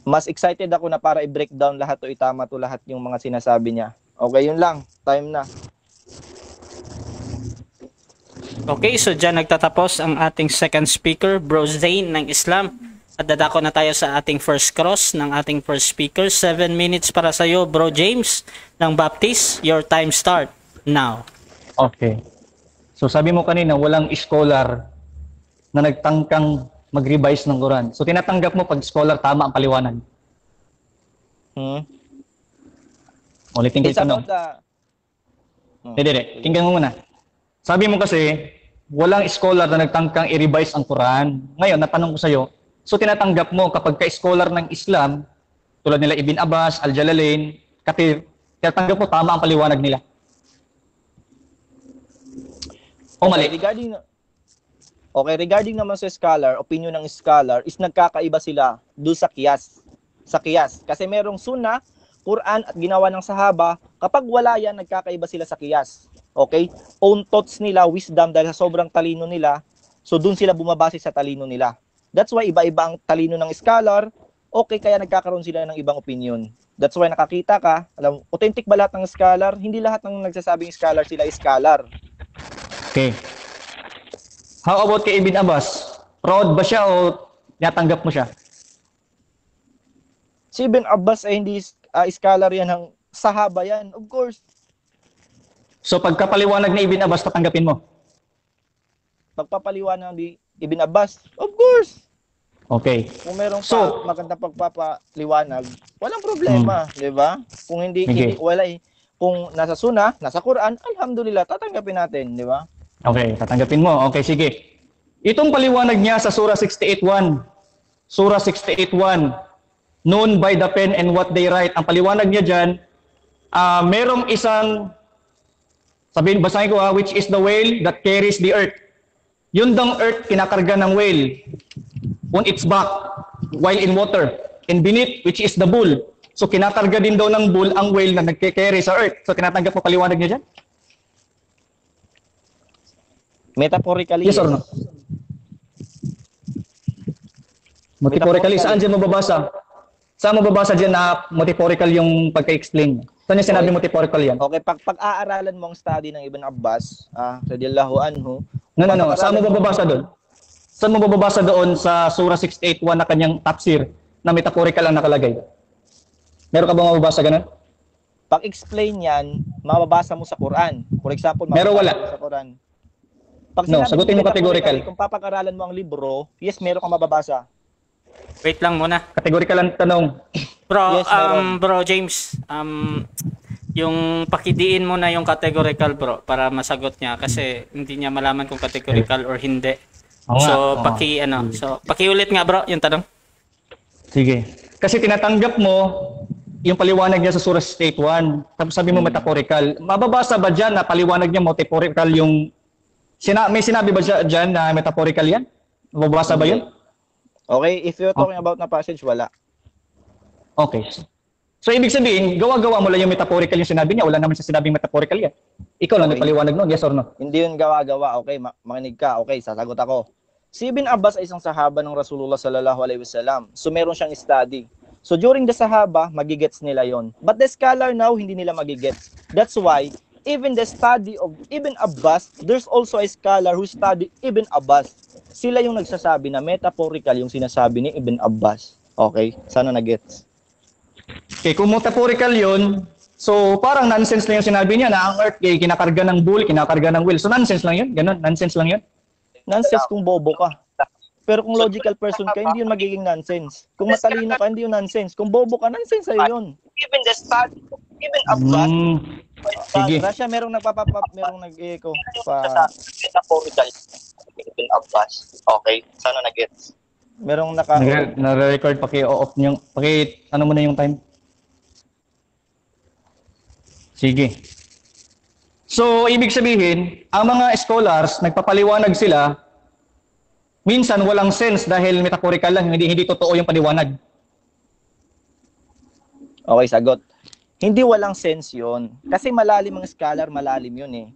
E: Mas excited ako na para i-breakdown lahat o itama to lahat yung mga sinasabi niya. Okay, yun lang. Time na.
C: Okay, so dyan nagtatapos ang ating second speaker, Bro Zane ng Islam. At dadako na tayo sa ating first cross ng ating first speaker. 7 minutes para sa iyo, Bro James ng Baptist. Your time start now.
D: Okay. So sabi mo kanina, walang scholar na nagtangkang mag-revise ng Quran. So tinatanggap mo pag scholar, tama ang paliwanag. Ulitin ko
E: It's
D: yung tanong.
E: about
D: Hindi. Tingnan mo muna. Sabi mo kasi, walang scholar na nagtangkang i-revise ang Quran. Ngayon, natanong ko sa'yo, so tinatanggap mo kapag ka-scholar ng Islam, tulad nila Ibn Abbas, Al-Jalalain, Kathir, tinatanggap mo tama ang paliwanag nila. O mali?
E: Regarding naman sa scholar, opinion ng scholar is nagkakaiba sila doon sa qiyas. Sa qiyas. Kasi merong sunnah, Quran at ginawa ng sahaba, kapag wala yan, nagkakaiba sila sa qiyas. Okay? Own thoughts nila, wisdom, dahil sa sobrang talino nila, so doon sila bumabase sa talino nila. That's why iba-iba ang talino ng scholar, okay, kaya nagkakaroon sila ng ibang opinion. That's why nakakita ka, alam, authentic ba lahat ng scholar? Hindi lahat ng nagsasabing scholar sila scholar.
D: Okay. How about kay Ibn Abbas? Proud ba siya o natanggap mo siya?
E: Si Ibn Abbas ay hindi scholar yan, ng sahaba yan, of course.
D: So pagkapaliwanag ni Ibn Abbas, tatanggapin mo?
E: Pagpapaliwanag ni Ibn Abbas, of course.
D: Okay.
E: Kung merong
D: So,
E: magandang pagpapaliwanag, walang problema, di ba? Kung hindi,
D: Okay.
E: kung nasa sunnah, nasa Quran, alhamdulillah, tatanggapin natin, di ba?
D: Okay, tatanggapin mo. Okay, sige. Itong paliwanag niya sa Surah 68:1. Surah 68:1. Known by the pen and what they write. Ang paliwanag niya dyan, merong isang, basahin ko which is the whale that carries the earth. Yun dang earth, kinakarga ng whale on its back while in water. And beneath, which is the bull. So kinakarga din daw ng bull ang whale na nagke-carry sa earth. So tinatanggap mo paliwanag niya dyan?
E: Metaphorically.
D: Yes or no? Metaphorically, saan dyan mababasa? Saan mababasa dyan na metaphorical yung pagka-explain? Saan yung sinabi metaphorical yan?
E: Okay, pag-aaralan mo ang study ng Ibn Abbas, radiyallahu anhu.
D: No. Saan mo mababasa doon? Saan mo mababasa doon sa Surah 68:1 na kanyang tafsir na metaphorical ang nakalagay? Meron ka bang mababasa ganun?
E: Pag-explain yan, mababasa mo sa Quran. For example,
D: Meron, wala.
E: mo sa Quran. Pag
D: No,
E: sinabi
D: sagutin mo categorical.
E: Kung papag-aralan mo ang libro, yes, meron kang mababasa.
C: Wait lang muna.
D: Categorical ang tanong.
C: Bro,
E: Yes, meron.
C: Bro James, yung pakidiin mo na yung categorical, bro, para masagot niya kasi hindi niya malaman kung categorical or hindi.
D: Oo nga,
C: So,
D: oo.
C: pakiulit nga, bro, yung tanong.
D: Sige. Kasi tinatanggap mo yung paliwanag niya sa Surah 68:1. Tapos sabi mo metaphorical. Mababasa ba dyan na paliwanag niya metaphorical yung... may sinabi ba dyan na metaphorical yan? Mababasa ba yun?
E: Okay, if you're talking about na passage, wala.
D: Okay. So, ibig sabihin, gawa-gawa mo lang yung metaphorical yung sinabi niya. Wala naman siya sinabing metaphorical yan. Ikaw lang
E: Okay.
D: nagpaliwanag nun, yes or no?
E: Hindi yun gawa-gawa. Okay, makinig ka. Okay, sasagot ako. Si Ibn Abbas ay isang sahaba ng Rasulullah sallallahu alaihi wasallam. So meron siyang study. So during the sahaba, magigets nila yon. But the scholar now, hindi nila magigets. That's why, even the study of Ibn Abbas, there's also a scholar who study Ibn Abbas. Sila yung nagsasabi na metaphorical yung sinasabi ni Ibn Abbas. Okay, sana na-gets.
D: Okay, kung metaphorical yun, so parang nonsense lang yung sinabi niya na ang earth kinakarga ng bull, kinakarga ng whale. So nonsense lang yun? Ganon, nonsense lang yun?
E: Nonsense kung bobo ka. Pero kung logical person ka, hindi yun magiging nonsense. Kung matalino ka, hindi yun nonsense. Kung bobo ka, nonsense sa'yo yun.
F: Even the study, even Abbas,
D: Sige.
E: Rasha, merong merong nag-echo pa.
F: metaphorical, even Abbas. Okay, sana na-gets.
E: Merong naka...
D: Nare-record, paki-off niyo. Ano mo na yung time? Sige. So, ibig sabihin, ang mga scholars, nagpapaliwanag sila, minsan walang sense dahil metaphorical lang, hindi totoo yung paliwanag.
E: Okay, sagot. Hindi walang sense yun. Kasi malalim ang scholar, malalim yun eh.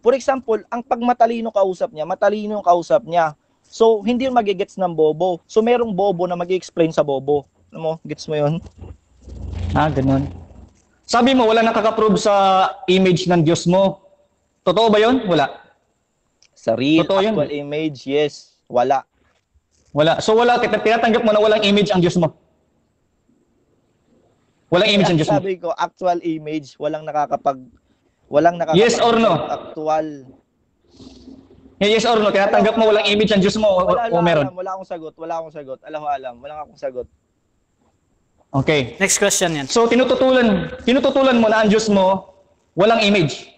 E: For example, ang pag matalino kausap niya, matalino yung kausap niya. So, hindi yun magigets ng bobo. So, merong bobo na mag-explain sa bobo. Ano mo? Gets mo yun?
D: Ganun. Sabi mo, wala nakaka-prove sa image ng Diyos mo. Totoo ba yun? Wala.
E: Sa real,
D: Totoo yun.
E: actual image, yes. Wala.
D: Wala. So wala, tinatanggap mo na walang image ang Diyos mo. Walang image ang Diyos mo.
E: Sabi ko, actual image, walang nakakapag
D: Yes or no?
E: actual.
D: Yes or no? Tinatanggap mo walang image ang Diyos mo o meron?
E: Wala akong sagot. Alam. Wala akong sagot.
D: Okay.
C: Next question yan.
D: So tinututulan mo na ang Diyos mo walang image.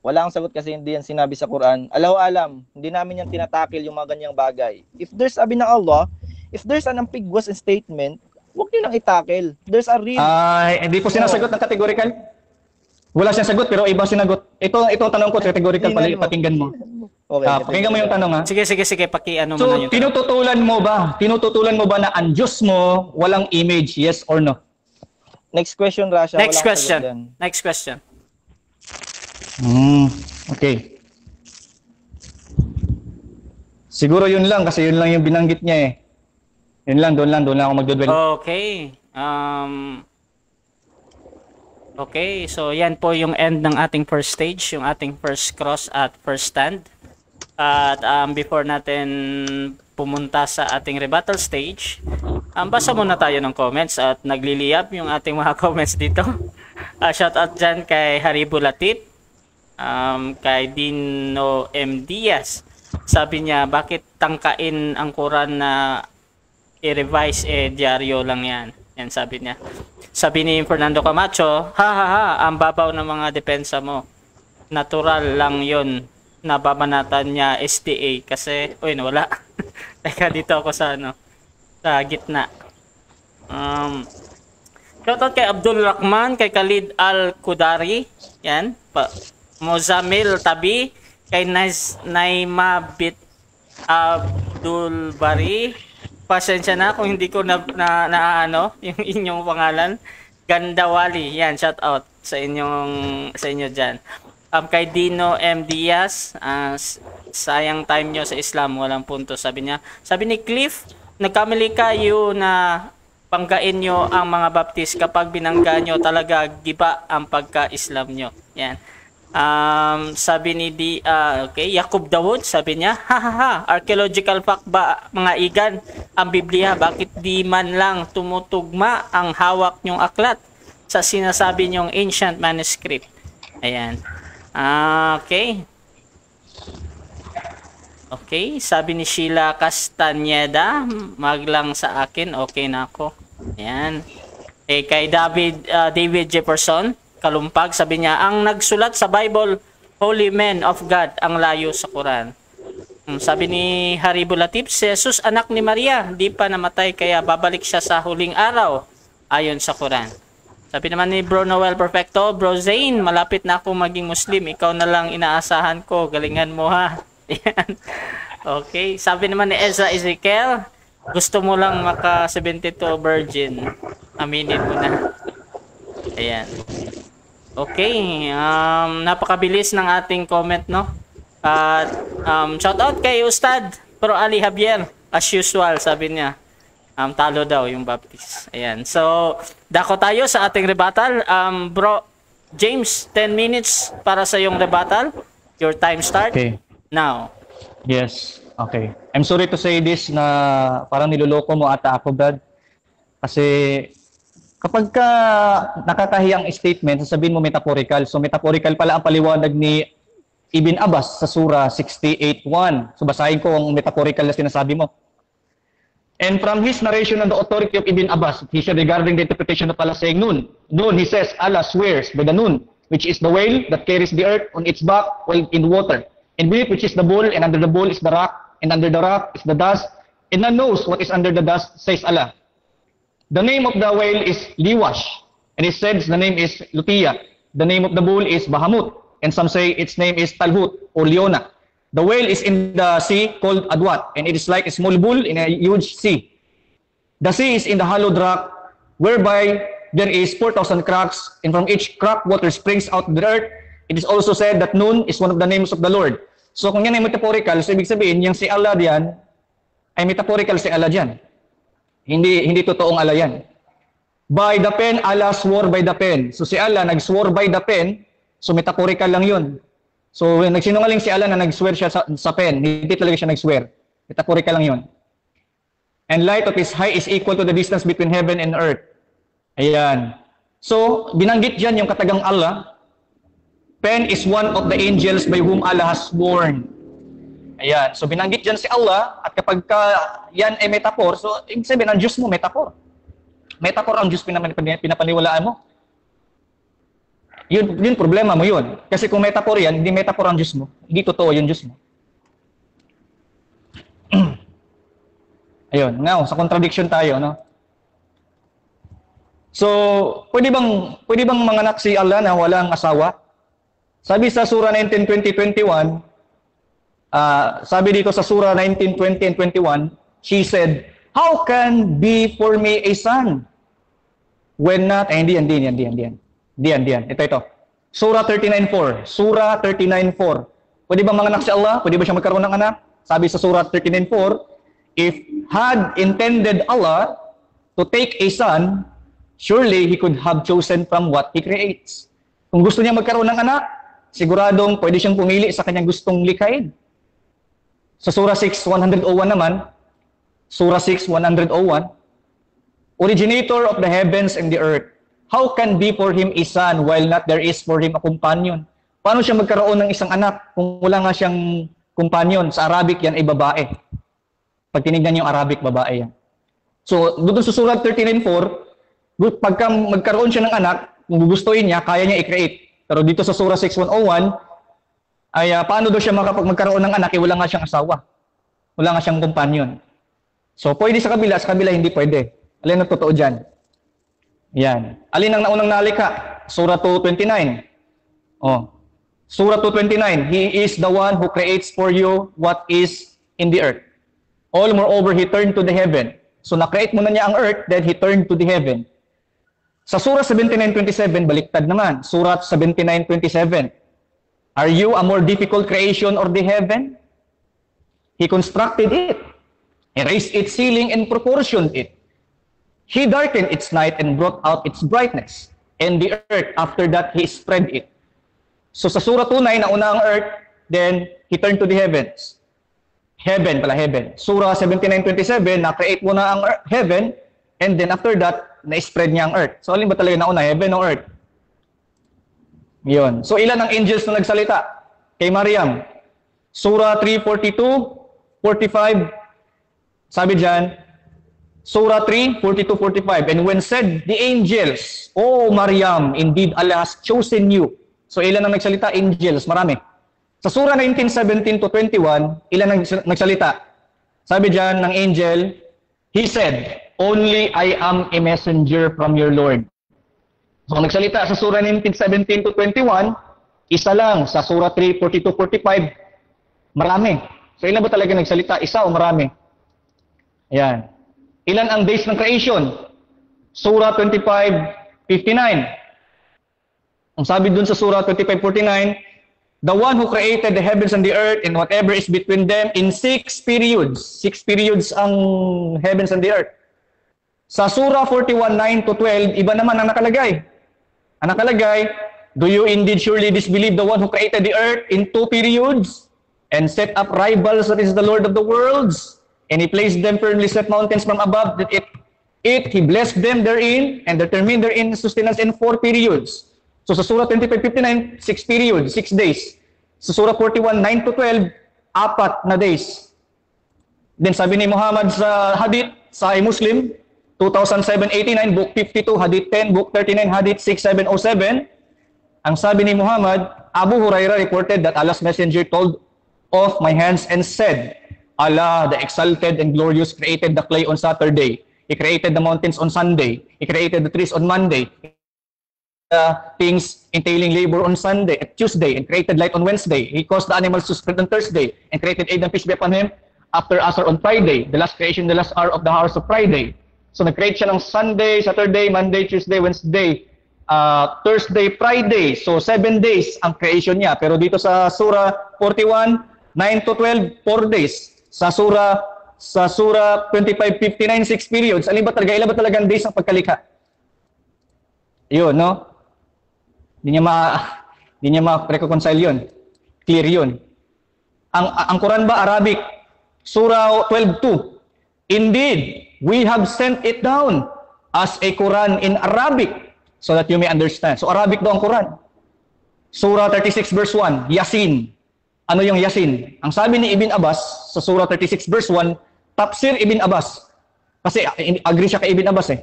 E: Wala akong sagot kasi hindi yan sinabi sa Quran. Alam. Hindi namin yan tinatakil yung mga ganyang bagay. If there's sabi ng Allah, if there's an ambiguous statement, huwag nyo lang itakil. There's a real...
D: Hindi po sinasagot ng categorical. Wala siyang sagot pero iba sinagot. Ito ang tanong ko, categorical pala, pakinggan mo.
E: Okay.
D: Pakinggan mo yung tanong ha.
C: Sige, paki-ano mo
D: So,
C: na yung tanong.
D: tinututulan mo ba na ang Diyos mo walang image, yes or no?
E: Next question, Rasha.
C: Next
E: Wala akong sagot dyan.
C: question.
D: Okay. Siguro yun lang kasi yun lang yung binanggit niya eh. Yun lang, doon lang ako magdodwell.
C: Okay. Okay, so yan po yung end ng ating first stage, yung ating first cross at first stand. At before natin pumunta sa ating rebuttal stage, basa muna tayo ng comments at nagliliyap yung ating mga comments dito. Shout out dyan kay Haribo Latif, kay Dino M. Diaz. Sabi niya, bakit tangkain ang Quran na i-revise, dyaryo lang yan. Yan sabi niya. Sabi ni Fernando Camacho, ang babaw ng mga depensa mo. Natural lang yon, nababanatan niya SDA kasi, nawala. Teka, dito ako sa gitna. Shoutout kay Abdul Rahman, kay Khalid Al-Kudari, yan, Mozamil Tabi, kay Naima Bit Abdul Bari. Pasensya na kung hindi ko na yung inyong pangalan. Gandawali. Yan, shout out sa inyo diyan. Kay Dino M. Diaz, sayang time nyo sa Islam, walang punto, sabi niya. Sabi ni Cliff, nagkamali kayo na panggain nyo ang mga baptist kapag binangga nyo talaga giba ang pagka-Islam nyo. Yan. Sabi ni Jacob Dawood, sabi niya, archaeological fact ba mga igan ang Biblia, bakit di man lang tumutugma ang hawak nyong aklat sa sinasabi nyong ancient manuscript? Ayan. Okay, sabi ni Sheila Castaneda, maglang sa akin, okay na ako. Ayan. Kay David Jefferson Kalumpag, sabi niya, ang nagsulat sa Bible, holy men of God, ang layo sa Quran. Sabi ni Haribo Latif, si Jesus anak ni Maria, di pa namatay kaya babalik siya sa huling araw, ayon sa Quran. Sabi naman ni Bro Noel Perfecto, Bro Zane, malapit na ako maging Muslim, ikaw na lang inaasahan ko, galingan mo ha. Okay, sabi naman ni Ezra Ezekiel, gusto mo lang maka 72 virgin, aminin mo na. Ayan. Okay, napakabilis ng ating comment, no? At shout out kay Ustad Pro Ali Javier, as usual, sabi niya. Talo daw yung Baptist. Ayan. So, dako tayo sa ating rebuttal. Bro James, 10 minutes para sa yung rebuttal. Your time start.
D: Okay.
C: Now.
D: Yes. Okay. I'm sorry to say this na parang niloloko mo ata ako, Brad. Kasi kapag ka nakakahiyang statement, sasabihin mo metaphorical. So metaphorical pala ang paliwanag ni Ibn Abbas sa Surah 68:1. So basahin ko ang metaphorical na sinasabi mo. And from his narration on the authority of Ibn Abbas, he said regarding the interpretation of Allah saying Nun. Nun, he says, Allah swears by the Nun, which is the whale that carries the earth on its back while in water. And beneath which is the bull, and under the bull is the rock, and under the rock is the dust. And none knows what is under the dust, says Allah. The name of the whale is Liwash, and it says the name is Lutia. The name of the bull is Bahamut, and some say its name is Talhut or Leona. The whale is in the sea called Adwat, and it is like a small bull in a huge sea. The sea is in the hollowed rock, whereby there is 4,000 cracks, and from each crack water springs out of the earth. It is also said that Nun is one of the names of the Lord. So kung yan ay metaphorical, so ibig sabihin, yung si Allah diyan, ay metaphorical si Allah diyan. Hindi totoong Allah yan. By the pen, Allah swore by the pen. So si Allah nag-swore by the pen, so metaphorical lang yun. So, nagsinungaling si Allah na nag-swear siya sa pen. Hindi talaga siya nag-swear. Metaphorical lang yun. And light of His height is equal to the distance between heaven and earth. Ayan. So, binanggit dyan yung katagang Allah. Pen is one of the angels by whom Allah has sworn. Ayan. So, binanggit dyan si Allah, at kapag yan ay metaphor, so, ibig sabihin, ang Diyos mo, metaphor. Metaphor ang Diyos pinapaniwalaan mo. Yun problema mo yun. Kasi kung metaphor yan, hindi metaphor ang Diyos mo. Hindi totoo yung Diyos mo. Ayun, sa contradiction tayo, no? So, pwede bang manganak si Allah na walang asawa? Sabi sa Surah 19, 20, 21, sabi dito sa Surah 19, 20, and 21, she said, "How can be for me a son? When not," hindi yan. Ito. Surah 39:4. Surah 39:4. Pwede bang manganak si Allah? Pwede ba siya magkaroon ng anak? Sabi sa Surah 39:4, if had intended Allah to take a son, surely He could have chosen from what He creates. Kung gusto niya magkaroon ng anak, siguradong pwede siyang pumili sa kanyang gustong likhain. Sa Surah 6:101 naman, Surah 6:101, originator of the heavens and the earth, how can be for him a son while not there is for him a companion? Paano siya magkaroon ng isang anak kung wala nga siyang companion? Sa Arabic yan ay babae. Pag tinignan yung Arabic, babae yan. So, doon sa Surah 39:4, pagka magkaroon siya ng anak, kung gugustuhin niya, kaya niya i-create. Pero dito sa Surah 6:101, ay paano daw siya magkaroon ng anak, wala nga siyang asawa. Wala nga siyang companion. So, pwede sa kabila hindi pwede. Alin ang totoo dyan? Yan. Alin ang naunang nalikha? Surah 2:29. Surah 2:29, He is the one who creates for you what is in the earth. All moreover, He turned to the heaven. So, na-create muna niya ang earth, then He turned to the heaven. Sa Surah 79:27, baliktad naman. Surah 79:27. Are you a more difficult creation or the heaven? He constructed it. He raised its ceiling and proportioned it. He darkened its night and brought out its brightness. And the earth, after that, He spread it. So sa Surah 2:9, nauna ang earth, then He turned to the heavens. Heaven. Surah 79:27, na-create muna ang heaven, and then after that, na-spread niya ang earth. So alin ba talaga nauna, heaven o earth? Yun. So ilan ang angels na nagsalita kay Maryam? Surah 3:42, 45, sabi dyan, Surah 3:42-45, and when said the angels, "O Maryam, indeed Allah has chosen you." So ilan ang nagsalita? Angels, marami. Sa Surah 19:17-21, ilan ang nagsalita? Sabi dyan ng angel, he said, "Only I am a messenger from your Lord." So nagsalita sa Surah 19:17-21, isa lang. Sa Surah 3:42-45, marami. So ilan ba talaga nagsalita? Isa o marami? Ayan. Ilan ang days ng creation? Surah 25:59. Ang sabi dun sa Surah 25:49, the one who created the heavens and the earth and whatever is between them in 6 periods. 6 periods ang heavens and the earth. Sa Surah 41:9-12, iba naman ang nakalagay. Ang nakalagay, do you indeed surely disbelieve the one who created the earth in 2 periods and set up rivals that is the Lord of the worlds? And He placed them firmly set mountains from above, that He blessed them therein, and determined therein sustenance in 4 periods. So sa Surah 25:59, 6 periods, 6 days. Sa Surah 41:9-12, 4 na days. Then sabi ni Muhammad sa hadith, Sahih Muslim, 2789, Book 52, Hadith 10, Book 39, Hadith 6707, ang sabi ni Muhammad, Abu Hurairah reported that Allah's messenger told of my hands and said, Allah, the exalted and glorious, created the clay on Saturday. He created the mountains on Sunday. He created the trees on Monday. Things entailing labor on Tuesday, and created light on Wednesday. He caused the animals to spread on Thursday, and created Adam fish be upon him after Asr on Friday, the last creation, the last hour of the hours of Friday. So nag-create siya ng Sunday, Saturday, Monday, Tuesday, Wednesday, Thursday, Friday. So 7 days ang creation niya. Pero dito sa Surah 41:9-12, 4 days. Sa Surah 25:59, 6 periods. Ilan ba talagang days ang pagkalikha? Yun, no? Hindi niya ma-reconcile yun. Clear yun. Ang Quran ba Arabic? Surah 12:2. Indeed, we have sent it down as a Quran in Arabic so that you may understand. So Arabic daw ang Quran. Surah 36 verse 1, Yasin. Ano yung Yasin? Ang sabi ni Ibn Abbas sa Surah 36 verse 1, tafsir Ibn Abbas. Kasi agree siya kay Ibn Abbas eh.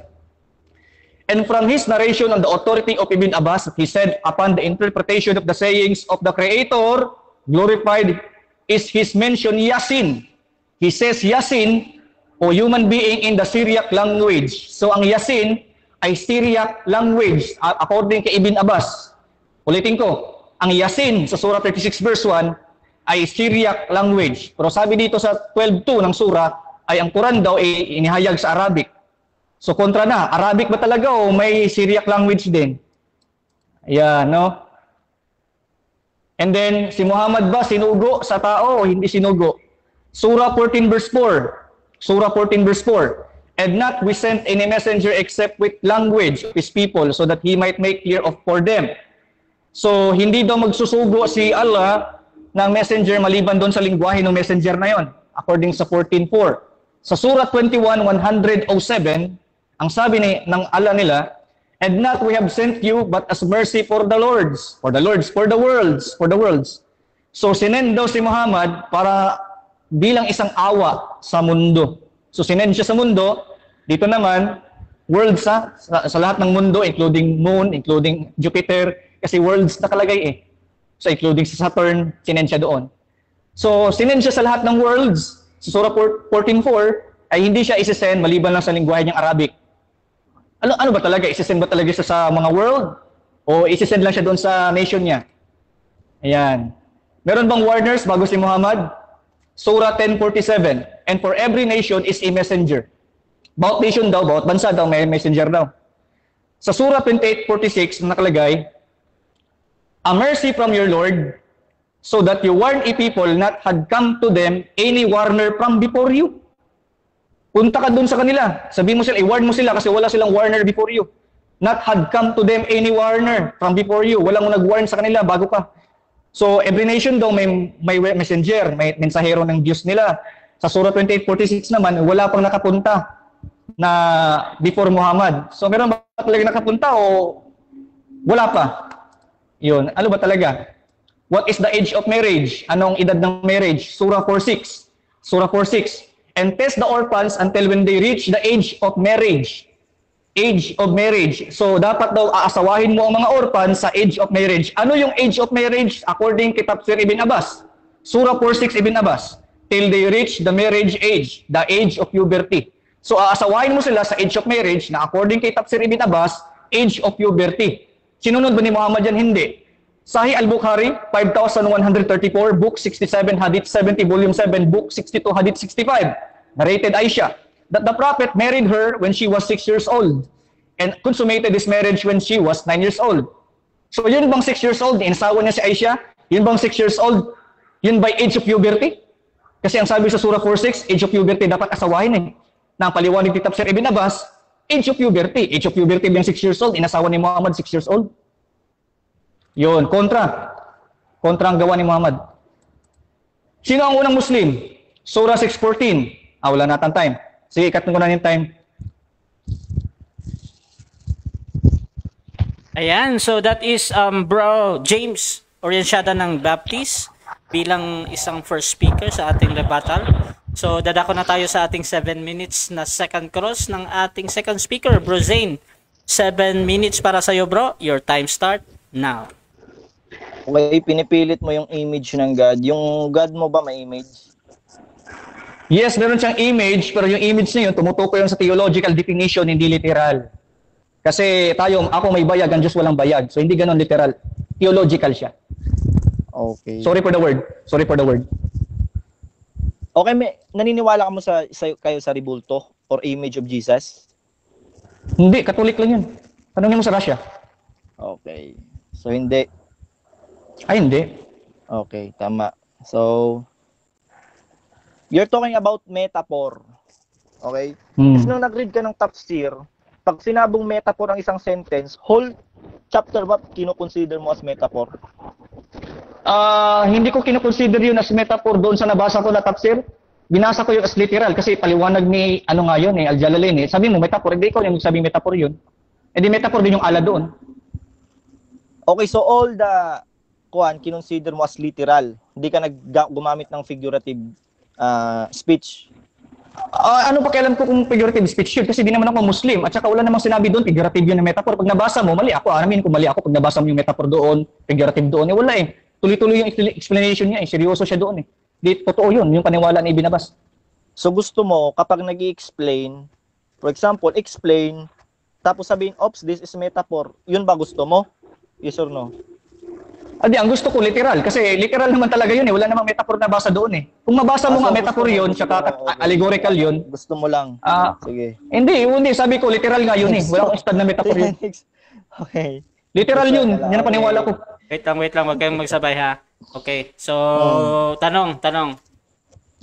D: And from his narration on the authority of Ibn Abbas, he said, upon the interpretation of the sayings of the Creator, glorified is his mention Yasin. He says Yasin, o human being in the Syriac language. So ang Yasin ay Syriac language, according kay Ibn Abbas. Ulitin ko, ang Yasin sa Surah 36 verse 1 ay Syriac language. Pero sabi dito sa 12:2 ng surah, ay ang Quran daw ay inihayag sa Arabic. So kontra na, Arabic ba talaga o may Syriac language din? Ayan, no? And then, si Muhammad ba sinugo sa tao o hindi sinugo? Surah 14 verse 4. Surah 14 verse 4. And not we sent any messenger except with language of his people so that he might make clear of for them. So, hindi daw magsusugo si Allah ng messenger maliban doon sa lingwahe ng messenger na yon, according sa 14.4. Sa Surah 21:107, ang sabi ng Allah nila, and not we have sent you but as mercy for the worlds. So sinend daw si Muhammad para bilang isang awa sa mundo. So sinend siya sa mundo, dito naman, worlds sa lahat ng mundo, including moon, including Jupiter, kasi worlds nakalagay eh. So including sa Saturn, sinend siya doon. So sinend siya sa lahat ng worlds, sa Surah 14.4, ay hindi siya isisend maliban lang sa lingwahe niyang Arabic. Ano ba talaga? Isisend ba talaga siya sa mga world? O isisend lang siya doon sa nation niya? Ayan. Meron bang warners bago si Muhammad? Surah 10:47. And for every nation is a messenger. Bawat nation daw, bawat bansa daw, may messenger daw. Sa Surah 28:46, nakalagay, a mercy from your Lord, so that you warn a people not had come to them any warner from before you. Punta ka dun sa kanila. Sabihin mo sila, i-warn mo sila kasi wala silang warner before you. Not had come to them any warner from before you. Walang nag-warn sa kanila bago ka. So, every nation daw may messenger, may mensahero ng Diyos nila. Sa Surah 28:46 naman, wala pang nakapunta na before Muhammad. So, meron ba talaga nakapunta o wala pa? Yun. Ano ba talaga? What is the age of marriage? Anong edad ng marriage? Surah 4:6. Surah 4:6. And test the orphans until when they reach the age of marriage. Age of marriage. So, dapat daw aasawahin mo ang mga orphans sa age of marriage. Ano yung age of marriage according kay Tafsir Ibn Abbas? Surah 4:6 Ibn Abbas. Till they reach the marriage age, the age of puberty. So, aasawahin mo sila sa age of marriage na according kay Tafsir Ibn Abbas, age of puberty. Sinunod ba ni Muhammad yan? Hindi. Sahih al-Bukhari, 5,134, Book 67, Hadith 70, Volume 7, Book 62, Hadith 65. Narrated Aisha, that the Prophet married her when she was 6 years old and consummated this marriage when she was 9 years old. So yun bang 6 years old, inasawa niya si Aisha? Yun bang 6 years old? Yun by age of puberty? Kasi ang sabi sa Surah 4:6, age of puberty dapat asawahin eh. Na ang paliwanag ni Tafsir Ibn Abbas, age of puberty. Age of puberty bang 6 years old? Inasawa ni Muhammad 6 years old? Yun, kontra. Kontra ang gawa ni Muhammad. Sino ang unang Muslim? Surah 6:14. Wala natin time. Sige, ikat ko na yung time.
C: Ayan, so that is Bro James Oriensyada ng Baptist bilang isang first speaker sa ating rebuttal. So dadako na tayo sa ating 7 minutes na second cross ng ating second speaker, Bro Zane. 7 minutes para sa iyo, bro. Your time start now.
E: Okay, pinipilit mo yung image ng God. Yung God mo ba may image?
D: Yes, meron siyang image, pero yung image na yun, tumutukoy yun sa theological definition, hindi literal. Kasi ako may bayag, ang Diyos walang bayag. So hindi ganun literal. Theological siya.
E: Okay.
D: Sorry for the word.
E: Okay, naniniwala ka mo kayo sa rebulto or image of Jesus?
D: Hindi, Katolik lang yun. Tanungin mo sa Russia.
E: Okay. So hindi.
D: Ay, hindi.
E: Okay, tama. So, you're talking about metaphor. Okay? Kasi nung nag-read ka ng tafsir, pag sinabong metaphor ang isang sentence, whole chapter ba kinukonsider mo as metaphor?
D: Hindi ko kinoconsider yun as metaphor doon sa nabasa ko na tafsir. Binasa ko yung as literal kasi paliwanag ni ano nga yun Al-Jalalain Sabi mo metaphor, hindi ko yung sabi metaphor yun. Di metaphor din yung ala doon.
E: Okay, so all the kinonsider mo as literal. Hindi ka gumamit ng figurative speech.
D: Ano pa kailan ko kung figurative speech yun? Kasi di naman ako Muslim. At saka wala namang sinabi doon, figurative yun na metaphor. Pag nabasa mo, mali ako. Amin kung mali ako. Pag nabasa mo yung metaphor doon, figurative doon, wala Tuloy-tuloy yung explanation niya Seryoso siya doon Di totoo yun, yung paniwala na ibinabas.
E: So gusto mo, kapag nag-i-explain, for example, explain, tapos sabihin, oops, this is metaphor. Yun ba gusto mo? Yes or no?
D: Ang gusto ko literal. Kasi literal naman talaga yun Wala namang metaphor na basa doon Kung mabasa mo nga metaphor yun, tsaka allegorical yun.
E: Gusto mo lang. Sige.
D: Hindi. Sabi ko, literal nga yun Wala akong stud na metaphor yun.
E: Okay.
D: Literal yun. Yan ang paniwala ko.
C: Wait lang. Huwag kayong magsabay ha. Okay. So, tanong.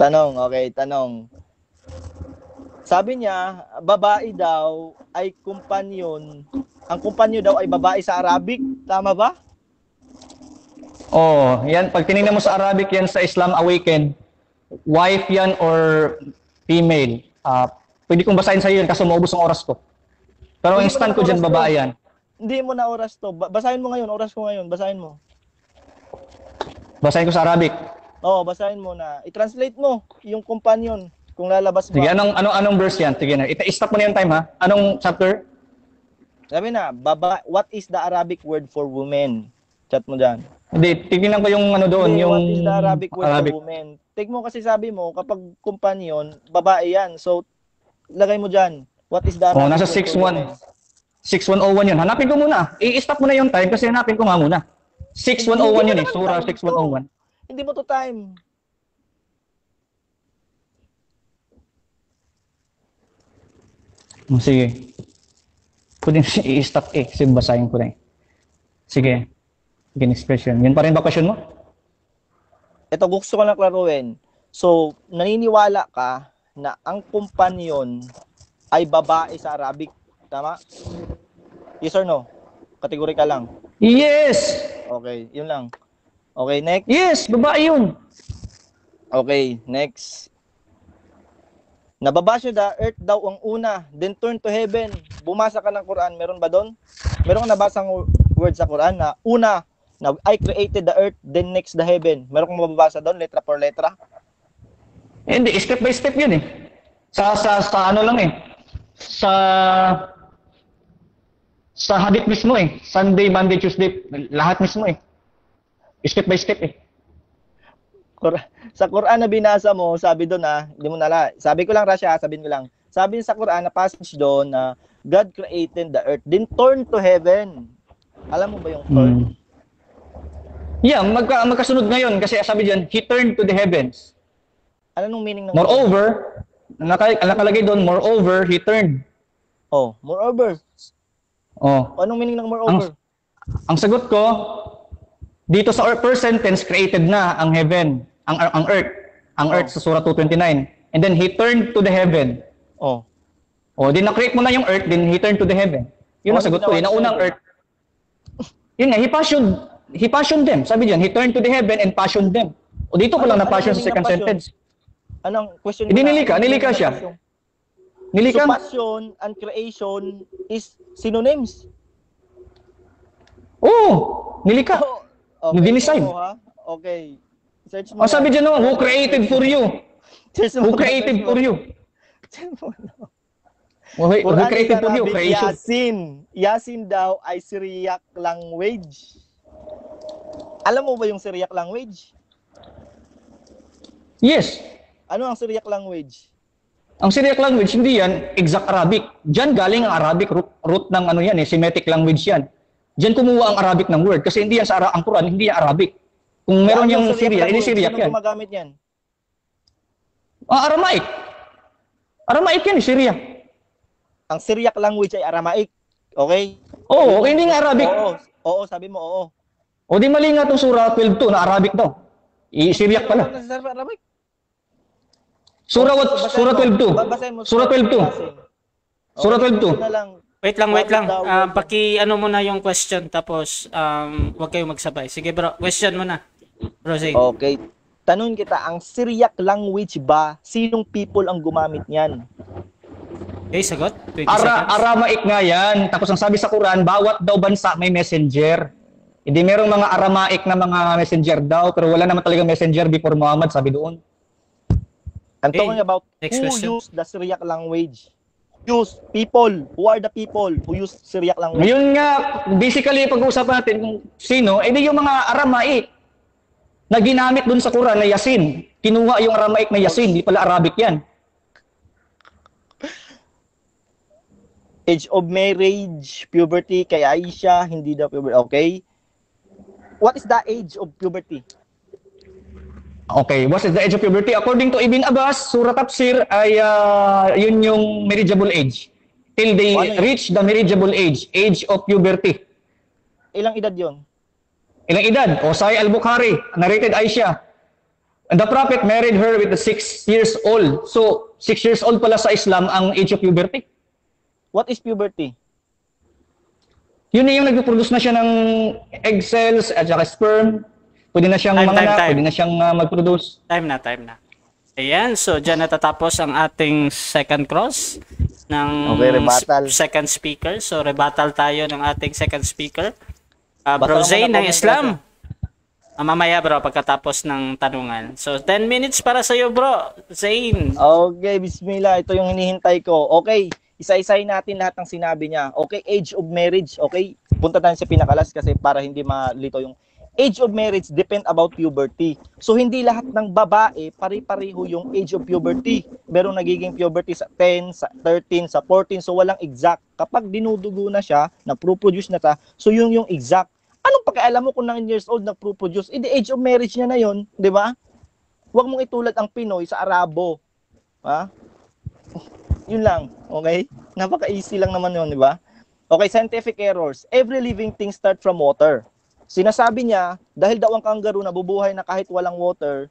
E: Okay, tanong. Sabi niya, babae daw ay kumpanyon. Ang kumpanyo daw ay babae sa Arabic. Tama ba?
D: Yan. Pag tinignan mo sa Arabic yan sa Islam Awakened, wife yan or female. Pwede kong basahin sa iyo yan kasi maubos ang oras ko. Pero ang instant ko dyan, babae yan.
E: Hindi mo na oras to. Basahin mo ngayon. Oras ko ngayon. Basahin mo.
D: Basahin ko sa Arabic.
E: Basahin mo na. I-translate mo yung companion kung lalabas ba.
D: Sige, anong verse yan? Sige na. I-stop mo na yung time ha. Anong chapter?
E: Sabi na, what is the Arabic word for woman? Chat mo dyan.
D: Hindi, tignan ko yung doon. Yung
E: what is the Arabic word for woman? Take mo kasi sabi mo, kapag companion, babae yan. So, lagay mo dyan. What is the Arabic
D: nasa
E: word for woman?
D: 6101 yun. Hanapin ko muna. I-stop mo na yung time kasi hanapin ko nga muna. 6101 yun Surah 6101.
E: Hindi mo to time.
D: Sige. Pwede i-stop kasi basahin ko na Sige. Next question. Yun pa rin ba question mo?
E: Ito, gusto ko lang klaruin. So, naniniwala ka na ang kumpanyon ay babae sa Arabic. Tama? Yes or no? Kategori ka lang.
D: Yes!
E: Okay, yun lang. Okay, next.
D: Yes, babae yun.
E: Okay, next. Nababa siya the earth daw ang una, then turn to heaven. Bumasa ka ng Quran, meron ba doon? Meron ka nabasang word sa Quran na una, na I created the earth, then next the heaven. Meron kang mababasa doon, letra per letra?
D: Hindi, step by step yun Sa ano lang Sa hadith mismo Sunday, Monday, Tuesday, lahat mismo Step by step
E: Sa Quran na binasa mo, sabi doon hindi mo nala. Sabi ko lang Rasha, sabihin ko lang. Sabi sa Quran na passage doon na God created the earth, then turn to heaven. Alam mo ba yung turn?
D: Yeah, magkasunod ngayon kasi sabi diyan, he turned to the heavens.
E: Ano nung meaning ng
D: moreover, nakalagay doon, moreover, he turned.
E: Moreover. Anong meaning ng moreover?
D: Ang sagot ko, dito sa first sentence, created na ang heaven, ang earth. Ang earth sa Surah 229. And then, he turned to the heaven. Di na-create mo na yung earth, then he turned to the heaven. Yun ang sagot ko. Naunang earth. Yun nga, he fashioned them. Sabi diyan, he turned to the heaven and fashioned them. Dito ko lang na-passion sa second sentence.
E: Anong question?
D: Hindi nilika siya. Nilika.
E: So, passion and creation is synonyms.
D: Nilika. Dinesign.
E: Okay. Search mo.
D: Sabi diyan who created for you? Who created for you? Who created for you? Creation.
E: Yasin daw ay Syriac language. Alam mo ba yung Syriac language?
D: Yes.
E: Ano ang Syriac language?
D: Ang Syriac language, hindi yan exact Arabic. Diyan galing ang Arabic, root ng Semitic language yan. Diyan kumuha ang Arabic ng word. Kasi hindi yan sa ang Quran, hindi yan Arabic. Kung meron yung Syria, hindi Syriac yan.
E: Sino gumagamit yan?
D: Aramaic. Aramaic yan, Syria.
E: Ang Syriac language ay Aramaic. Okay?
D: Hindi nga Arabic.
E: Sabi mo oo.
D: Di mali nga itong Surah 12 na Arabic daw. Syriac pala.
E: Arabic?
D: Surah 12. Surah 12. Surah 12.
C: Wait lang. Paki-ano mo na yung question tapos huwag kayong magsabay. Sige bro, question mo na. Bro Zane.
E: Okay. Tanong kita, ang Syriac language ba, sinong people ang gumamit niyan?
C: Okay, sagot. 20 seconds.
D: Aramaik nga yan. Tapos ang sabi sa Quran, bawat daw bansa may messenger. Hindi merong mga Aramaik na mga messenger daw, pero wala naman talaga messenger before Muhammad, sabi doon.
E: I'm talking about
C: Next
E: who
C: question.
E: used the Syriac language. People. Who are the people who use Syriac language?
D: Ngayon nga, basically, pag-uusapan natin kung sino, edi yung mga Aramaik na ginamit doon sa Quran na Yasin. Kinuha yung Aramaik na Yasin, di pala Arabic yan.
E: Age of marriage, puberty, kay Aisha, hindi daw puberty. Okay. What is the age of puberty?
D: Okay, what is the age of puberty? According to Ibn Abbas, Surah Tafsir ay yun yung marriageable age. Till they
E: Ano yun?
D: reach the marriageable age of puberty.
E: Ilang edad yon?
D: Ilang edad? O Sahih al-Bukhari, narrated Aisha. And the Prophet married her with the 6 years old. So, 6 years old pala sa Islam ang age of puberty.
E: What is puberty?
D: Yun na yung nagpo-produce na siya ng egg cells at saka sperm. Pwede na siyang
C: Time.
D: pwede na siyang mag-produce.
C: Time na. Ayan, so dyan natatapos ang ating second cross ng
E: Okay, rebuttal.
C: second speaker. So, rebuttal tayo ng ating second speaker.
E: Basta
C: Bro
E: mo
C: Zane
E: na
C: ng
E: comment
C: Islam. Mamaya bro, pagkatapos ng tanungan. So, 10 minutes para sa'yo bro, Zane.
E: Okay, bismillah. Ito yung hinihintay ko. Okay, isa-isahin natin lahat ng sinabi niya. Okay, age of marriage. Okay, punta tayo sa pinakalas kasi para hindi malito yung age of marriage depend about puberty. So, hindi lahat ng babae pari-pariho yung age of puberty. Merong nagiging puberty sa 10, sa 13, sa 14. So, walang exact. Kapag dinudugo na siya, na-produce na ta, so yung exact. Anong pakialam mo kung 9 years old nag-produce? The age of marriage niya na yon, di ba? Huwag mong itulad ang Pinoy sa Arabo. Ha? Yun lang, okay? Napaka-easy lang naman yun, di ba? Okay, scientific errors. Every living thing start from water. Sinasabi niya, dahil daw ang kangaroo nabubuhay na kahit walang water,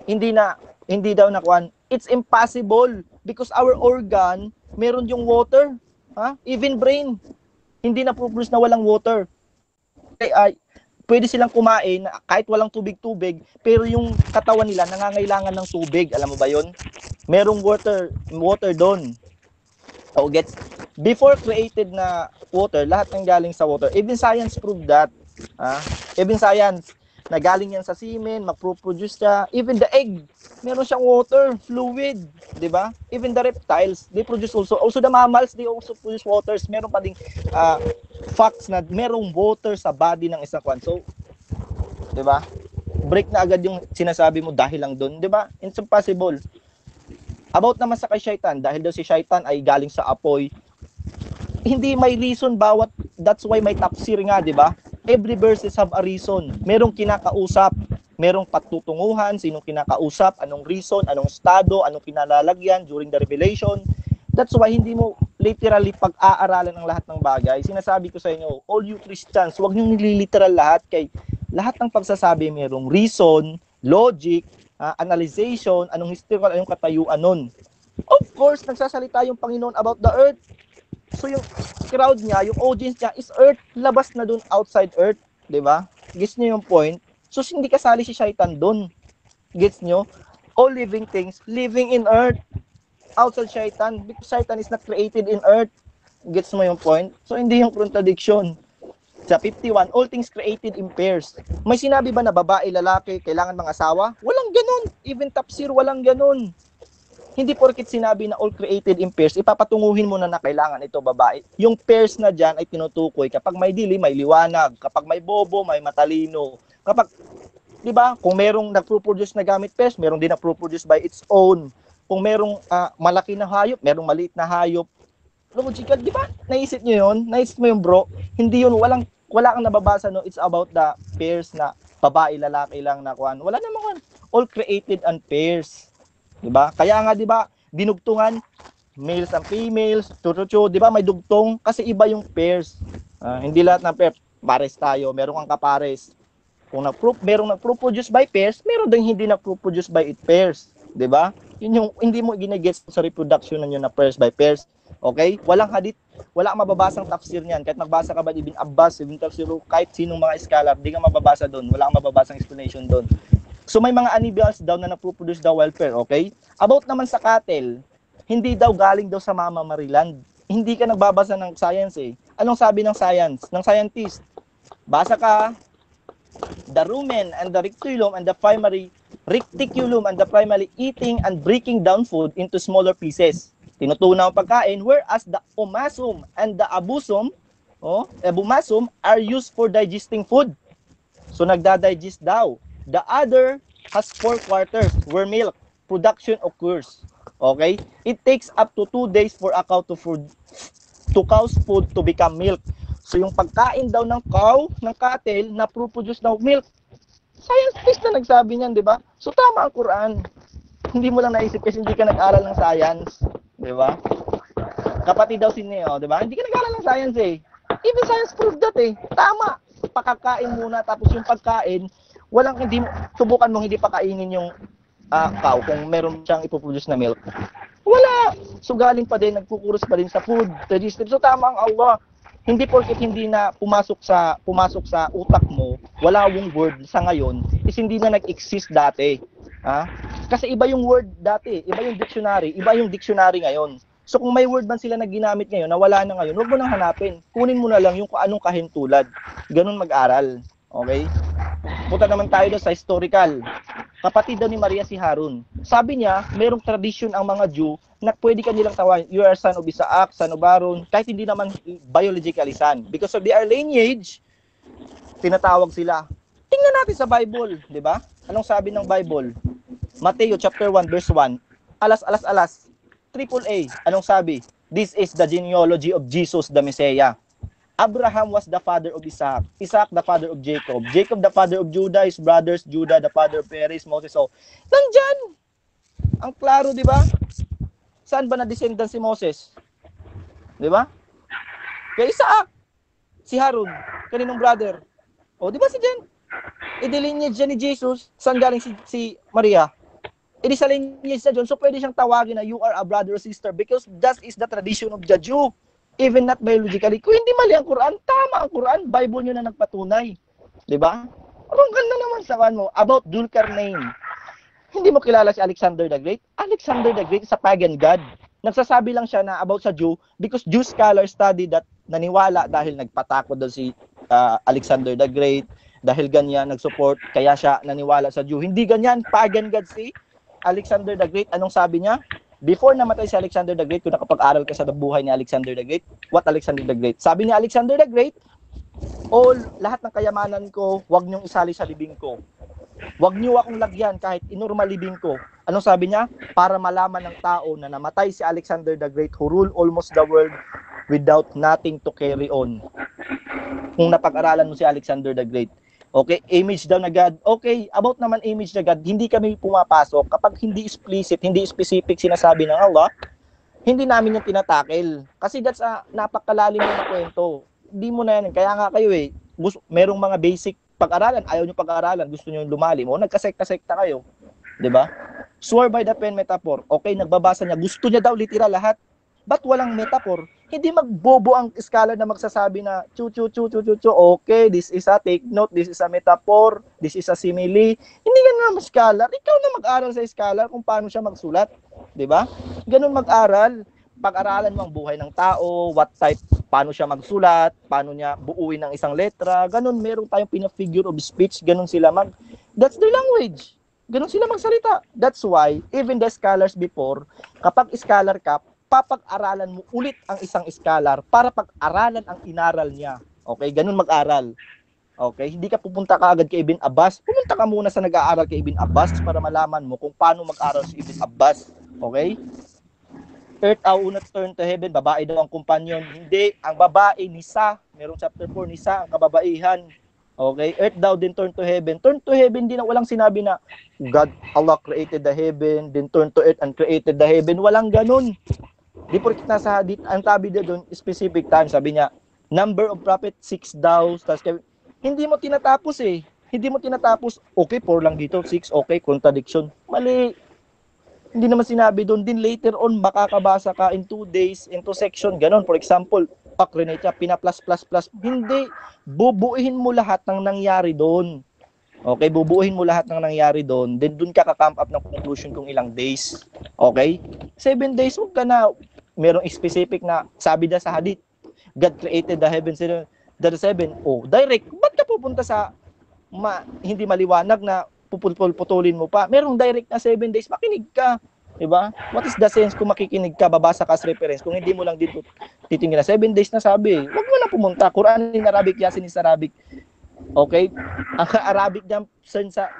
E: hindi daw nakuan. It's impossible because our organ, meron yung water. Ha? Even brain, hindi na-produce na walang water. Pwede silang kumain kahit walang tubig-tubig, pero yung katawan nila nangangailangan ng tubig. Alam mo ba yun? Merong water doon. Oh, gets? Before created na water, lahat ng galing sa water. Even science proved that. Even science, na galing yan sa semen, mag-produce siya. Even the egg, meron siyang water, fluid, di ba? Even the reptiles, they produce also. Also the mammals, they also produce waters. Meron pa ding facts na merong water sa body ng isang kwan. So, di ba? Break na agad yung sinasabi mo dahil lang doon, di ba? It's impossible. About naman sa kay Shaitan, dahil daw si Shaitan ay galing sa apoy, hindi may reason bawat, that's why may tafsir nga, di ba? Every verses have a reason. Merong kinakausap, merong patutunguhan, sinong kinakausap, anong reason, anong estado, anong kinalalagyan during the revelation. That's why hindi mo literally pag-aaralan ang lahat ng bagay. Sinasabi ko sa inyo, all you Christians, huwag niyong nililiteral lahat kay lahat ng pagsasabi merong reason, logic, analyzation, anong historical, anong katayuan nun. Of course, nagsasalita yung Panginoon about the earth. So yung crowd niya, yung audience niya is earth, labas na dun outside earth, 'di ba? Gets niyo yung point? So hindi kasali si Shaitan dun. Gets niyo? All living things living in earth. Outside Shaitan, because Shaitan is not created in earth. Gets mo yung point? So hindi yung contradiction. Sa 51, all things created in pairs. May sinabi ba na babae, lalaki, kailangan mga asawa? Walang ganun. Even tafsir, walang ganun. Hindi porket sinabi na all created in pairs, ipapatunguhin mo na kailangan ito babae. Yung pairs na dyan ay tinutukoy kapag may dilim, may liwanag. Kapag may bobo, may matalino. Kapag, di ba, kung merong nagpo-produce na gamit pairs, merong din nagpo-produce by its own. Kung merong malaki na hayop, merong maliit na hayop. Logical, di ba? Naisip nyo yun? Naisip mo yun, bro? Hindi yun, wala kang nababasa, no? It's about the pairs na babae, lalaki lang na kuan. Wala naman. All created and pairs. Diba? Kaya nga 'di ba, dinugtungan males and females, tututu, 'di ba? May dugtong kasi iba yung pairs. Hindi lahat ng pairs pares tayo, meron kang kapares. Kung merong nagpo-produce by pairs, meron ding hindi nagpo-produce by it pairs, 'di ba? Yun yung hindi mo ginagets sa reproduction ninyo na pairs by pairs. Okay? Walang hadith, wala kang mababasang tafsir niyan. Kahit magbasa ka ba Ibn Abbas, Ibn Tafsir, kahit sinong mga scholar, di ka mababasa doon. Wala kang mababasang explanation doon. So may mga animals daw na napuproduce daw welfare, okay? About naman sa cattle, hindi daw galing daw sa Mama Mariland. Hindi ka nagbabasa ng science eh. Anong sabi ng science, ng scientist? Basa ka, the rumen and the reticulum and the primary eating and breaking down food into smaller pieces. Tinutunaw ang pagkain, whereas the omasum and the abusum are used for digesting food. So nagda-digest daw. The other has 4 quarters where milk production occurs. Okay? It takes up to 2 days for a cow's food to become milk. So yung pagkain daw ng cow, ng cattle, na produce daw milk. Scientist na nagsabi niyan, di ba? So tama ang Quran. Hindi mo lang naisip kasi hindi ka nag-aral ng science. Di ba? Kapatid daw si Neo, di ba? Hindi ka nag-aral ng science eh. Even science proved that eh. Tama. Pakakain muna, tapos yung pagkain, hindi subukan mong hindi pakainin yung cow kung meron siyang ipoproduce na milk. Wala. So galing pa din, nagkukuros pa din sa food, digestive. So tama ang Allah. Hindi porket hindi na pumasok sa utak mo, wala yung word sa ngayon, is hindi na nag-exist dati. Kasi iba yung word dati, iba yung dictionary ngayon. So kung may word man sila na ginamit ngayon na wala na ngayon, huwag mo nang hanapin. Kunin mo na lang yung kung anong kahintulad. Ganun mag-aral. Okay? Punta naman tayo doon sa historical. Kapatid daw ni Maria si Harun. Sabi niya, merong tradition ang mga Jew na pwede ka nilang tawagin, you are son of Isaac, son of Aaron, kahit hindi naman biologically son. Because of their lineage, tinatawag sila. Tingnan natin sa Bible, di ba? Anong sabi ng Bible? Mateo chapter 1 verse 1. Alas. Triple A. Anong sabi? This is the genealogy of Jesus the Messiah. Abraham was the father of Isaac. Isaac the father of Jacob. Jacob the father of Judah, his brothers, Judah the father of Perez, Moses. So, nandyan! Ang klaro, di ba? Saan ba na-descendant si Moses? Di ba? Kay Isaac. Si Harun. Kaninong brother? O, di ba si Jen? I-delineage dyan ni Jesus. Saan galing si Maria? Di sa lineage na dyan. So, pwede siyang tawagin na you are a brother or sister because that is the tradition of the Jew. Even not biologically. Kung hindi mali ang Quran, tama ang Quran. Bible nyo na nagpatunay. Di ba? Ang ganda naman sa mo. About Dulcarnain. Hindi mo kilala si Alexander the Great? Alexander the Great is a pagan god. Nagsasabi lang siya na about sa Jew because Jew scholars study that naniwala dahil nagpatakot daw si Alexander the Great. Dahil ganyan, nagsupport. Kaya siya naniwala sa Jew. Hindi ganyan. Pagan god si Alexander the Great. Anong sabi niya? Before namatay si Alexander the Great, kung nakapag-aral ka sa buhay ni Alexander the Great, what Alexander the Great? Sabi ni Alexander the Great, lahat ng kayamanan ko, wag niyong isali sa libing ko. Wag niyo akong lagyan kahit inormal libing ko. Anong sabi niya? Para malaman ng tao na namatay si Alexander the Great who ruled almost the world without nothing to carry on. Kung napag-aralan mo si Alexander the Great. Okay, image daw na God. Okay, about naman image na God, hindi kami pumapasok kapag hindi explicit, hindi specific sinasabi ng Allah, hindi namin yung tinatakil. Kasi that's napakalalim na kwento. Hindi mo na yan. Kaya nga kayo merong mga basic pag-aralan, ayaw nyo pag-aralan, gusto nyo lumalim, nagkasekta-sekta kayo. 'Di ba? Swear by the pen metaphor. Okay, nagbabasa niya, gusto niya daw literal lahat. Ba't walang metaphor? Hindi magbobo ang scholar na magsasabi na okay, this is a take note, this is a metaphor, this is a simile. Hindi ganun naman scholar. Ikaw na mag-aral sa scholar kung paano siya magsulat. 'Di ba? Ganun mag-aral. Pag-aralan mo ang buhay ng tao, what type, paano siya magsulat, paano niya buuin ng isang letra. Ganun, meron tayong pina-figure of speech, ganun sila that's their language. Ganun sila magsalita. That's why, even the scholars before, kapag scholar ka, papag-aralan mo ulit ang isang scholar para pag-aralan ang inaral niya. Okay? Ganun mag-aral. Okay? Hindi ka pupunta ka agad kay Ibn Abbas. Pumunta ka muna sa nag-aaral kay Ibn Abbas para malaman mo kung paano mag-aral si Ibn Abbas. Okay? Earth will not turn to heaven. Babae daw ang companion. Hindi. Ang babae, Nisa. Merong chapter 4, Nisa, ang kababaihan. Okay? Earth daw din turn to heaven. Turn to heaven, din na walang sinabi na Allah created the heaven, then turn to earth and created the heaven. Walang ganun. Di po kita sa hadith, ang tabi doon, specific time, sabi niya, number of prophet, 6 daw. Hindi mo tinatapos Hindi mo tinatapos, okay, 4 lang dito, 6, okay, contradiction. Mali. Hindi naman sinabi doon. Din later on, makakabasa ka in 2 days, into section, ganon. For example, Renate, pina-plus. Hindi. Bubuuhin mo lahat ng nangyari doon. Okay, bubuuhin mo lahat ng nangyari doon. Then doon ka ka-come up ng conclusion kung ilang days. Okay? 7 days, huwag ka na. Merong specific na, sabi na sa hadith, God created the heavens and the 7. Oh, direct. Ba't ka pupunta sa hindi maliwanag na puputulin mo pa? Merong direct na 7 days, makinig ka. Diba? What is the sense kung makikinig ka, babasa ka as reference, kung hindi mo lang dito titingin na 7 days na sabi, huwag mo na pumunta. Quran in Arabic, Yasin is Arabic. Okay? Ang Arabic niyan,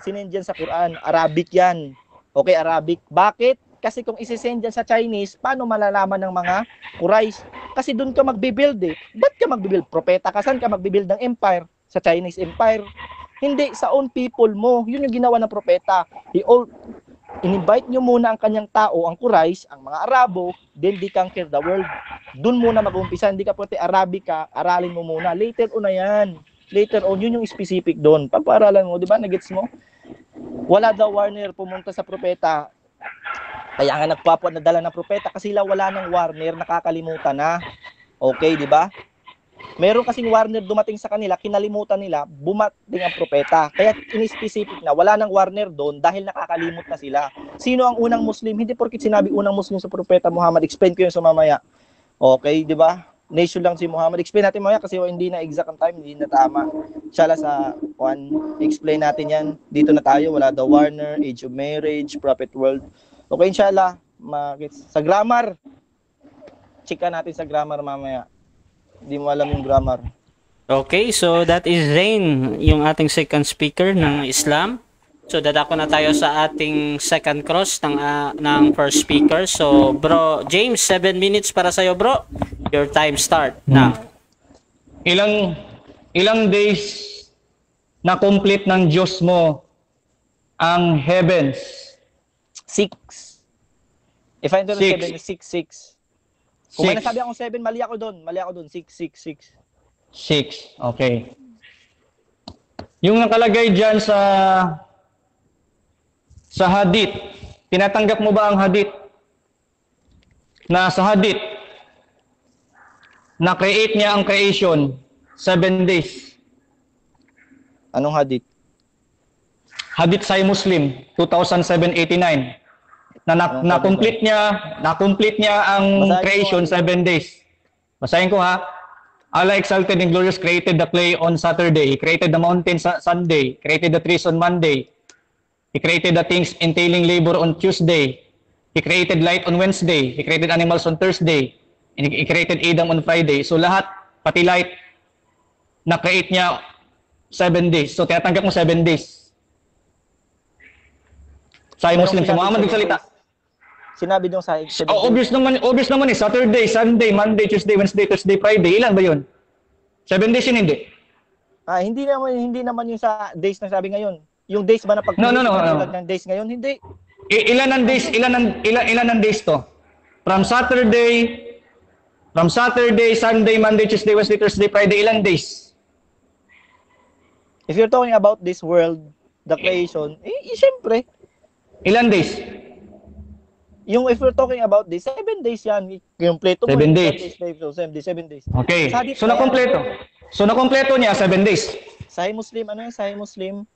E: sinend dyan sa Quran, Arabic yan. Okay, Arabic. Bakit? Kasi kung isisend dyan sa Chinese, paano malalaman ng mga Quraysh? Kasi doon ka magbibuild eh. Ba't ka magbibuild? Propeta ka, saan ka magbibuild ng empire? Sa Chinese empire. Hindi, sa own people mo. Yun yung ginawa ng propeta. In-invite nyo muna ang kanyang tao, ang Quraysh, ang mga Arabo, then they conquer the world. Doon muna mag-umpisa. Hindi ka pwede Arabic ka, aralin mo muna. Later on na yan. Later on, yun yung specific doon. Pagparalan mo, di ba? Nagets mo? Wala daw Warner pumunta sa propeta. Kaya nga nagpapadala ng propeta kasi wala ng Warner, nakakalimutan na. Okay, di ba? Meron kasing Warner dumating sa kanila, kinalimutan nila, bumating ang propeta. Kaya in-specific na, wala nang Warner doon dahil nakakalimot na sila. Sino ang unang Muslim? Hindi porkit sinabi unang Muslim sa propeta Muhammad. Explain ko yun sa mamaya. Okay, di ba? Nation lang si Muhammad. Explain natin mamaya kasi hindi na exact ang time, hindi na tama. Inshallah sa explain natin yan. Dito na tayo, wala daw Warner, Age of Marriage, Prophet World. Okay, inshallah. Sa grammar, chika natin sa grammar mamaya. Hindi mo alam yung grammar.
C: Okay, so that is Zain, yung ating second speaker ng Islam. So dadako na tayo sa ating second cross ng first speaker. So bro, James, 7 minutes para sa iyo, bro. Your time start now.
D: Ilang days na complete ng Diyos mo ang heavens?
E: 6. If I don't 7, 6. Kung may nasabi akong 7, mali ako doon. 6.
D: 6. Okay. Yung nakalagay dyan sa hadith, tinatanggap mo ba ang hadith? Na sa hadith, na-create niya ang creation 7 days.
E: Anong hadith?
D: Hadith Sahih Muslim 2789. Na-complete niya ang creation 7 days. Basahin ko ha. Allah exalted and glorious created the clay on Saturday. He created the mountains Sunday. Created the trees on Monday. He created the things entailing labor on Tuesday. He created light on Wednesday. He created animals on Thursday. And He created Adam on Friday. So lahat, pati light, na-create niya 7 days. So tinatanggap mo 7 days. Sahih Muslim. Si Muhammad nagsalita.
E: Sinabi doon sa
D: obvious naman eh. Saturday, Sunday, Monday, Tuesday, Wednesday, Thursday, Friday. Ilan ba yun? 7 days yun, hindi?
E: Hindi naman yung sa days na sabi ngayon. Yung days ba na pag
D: No.
E: ng days ngayon? Hindi.
D: Ilan ang days to? From Saturday, Sunday, Monday, Tuesday, Wednesday, Thursday, Friday, ilang days?
E: If you're talking about this world, the creation, siyempre.
D: Ilan days?
E: Yung if we're talking about this, 7 days yan. Kompleto mo.
D: 7 days.
E: 7 days.
D: Okay. So nakompleto niya 7 days.
E: Sahih Muslim, ano yung Sahih Muslim?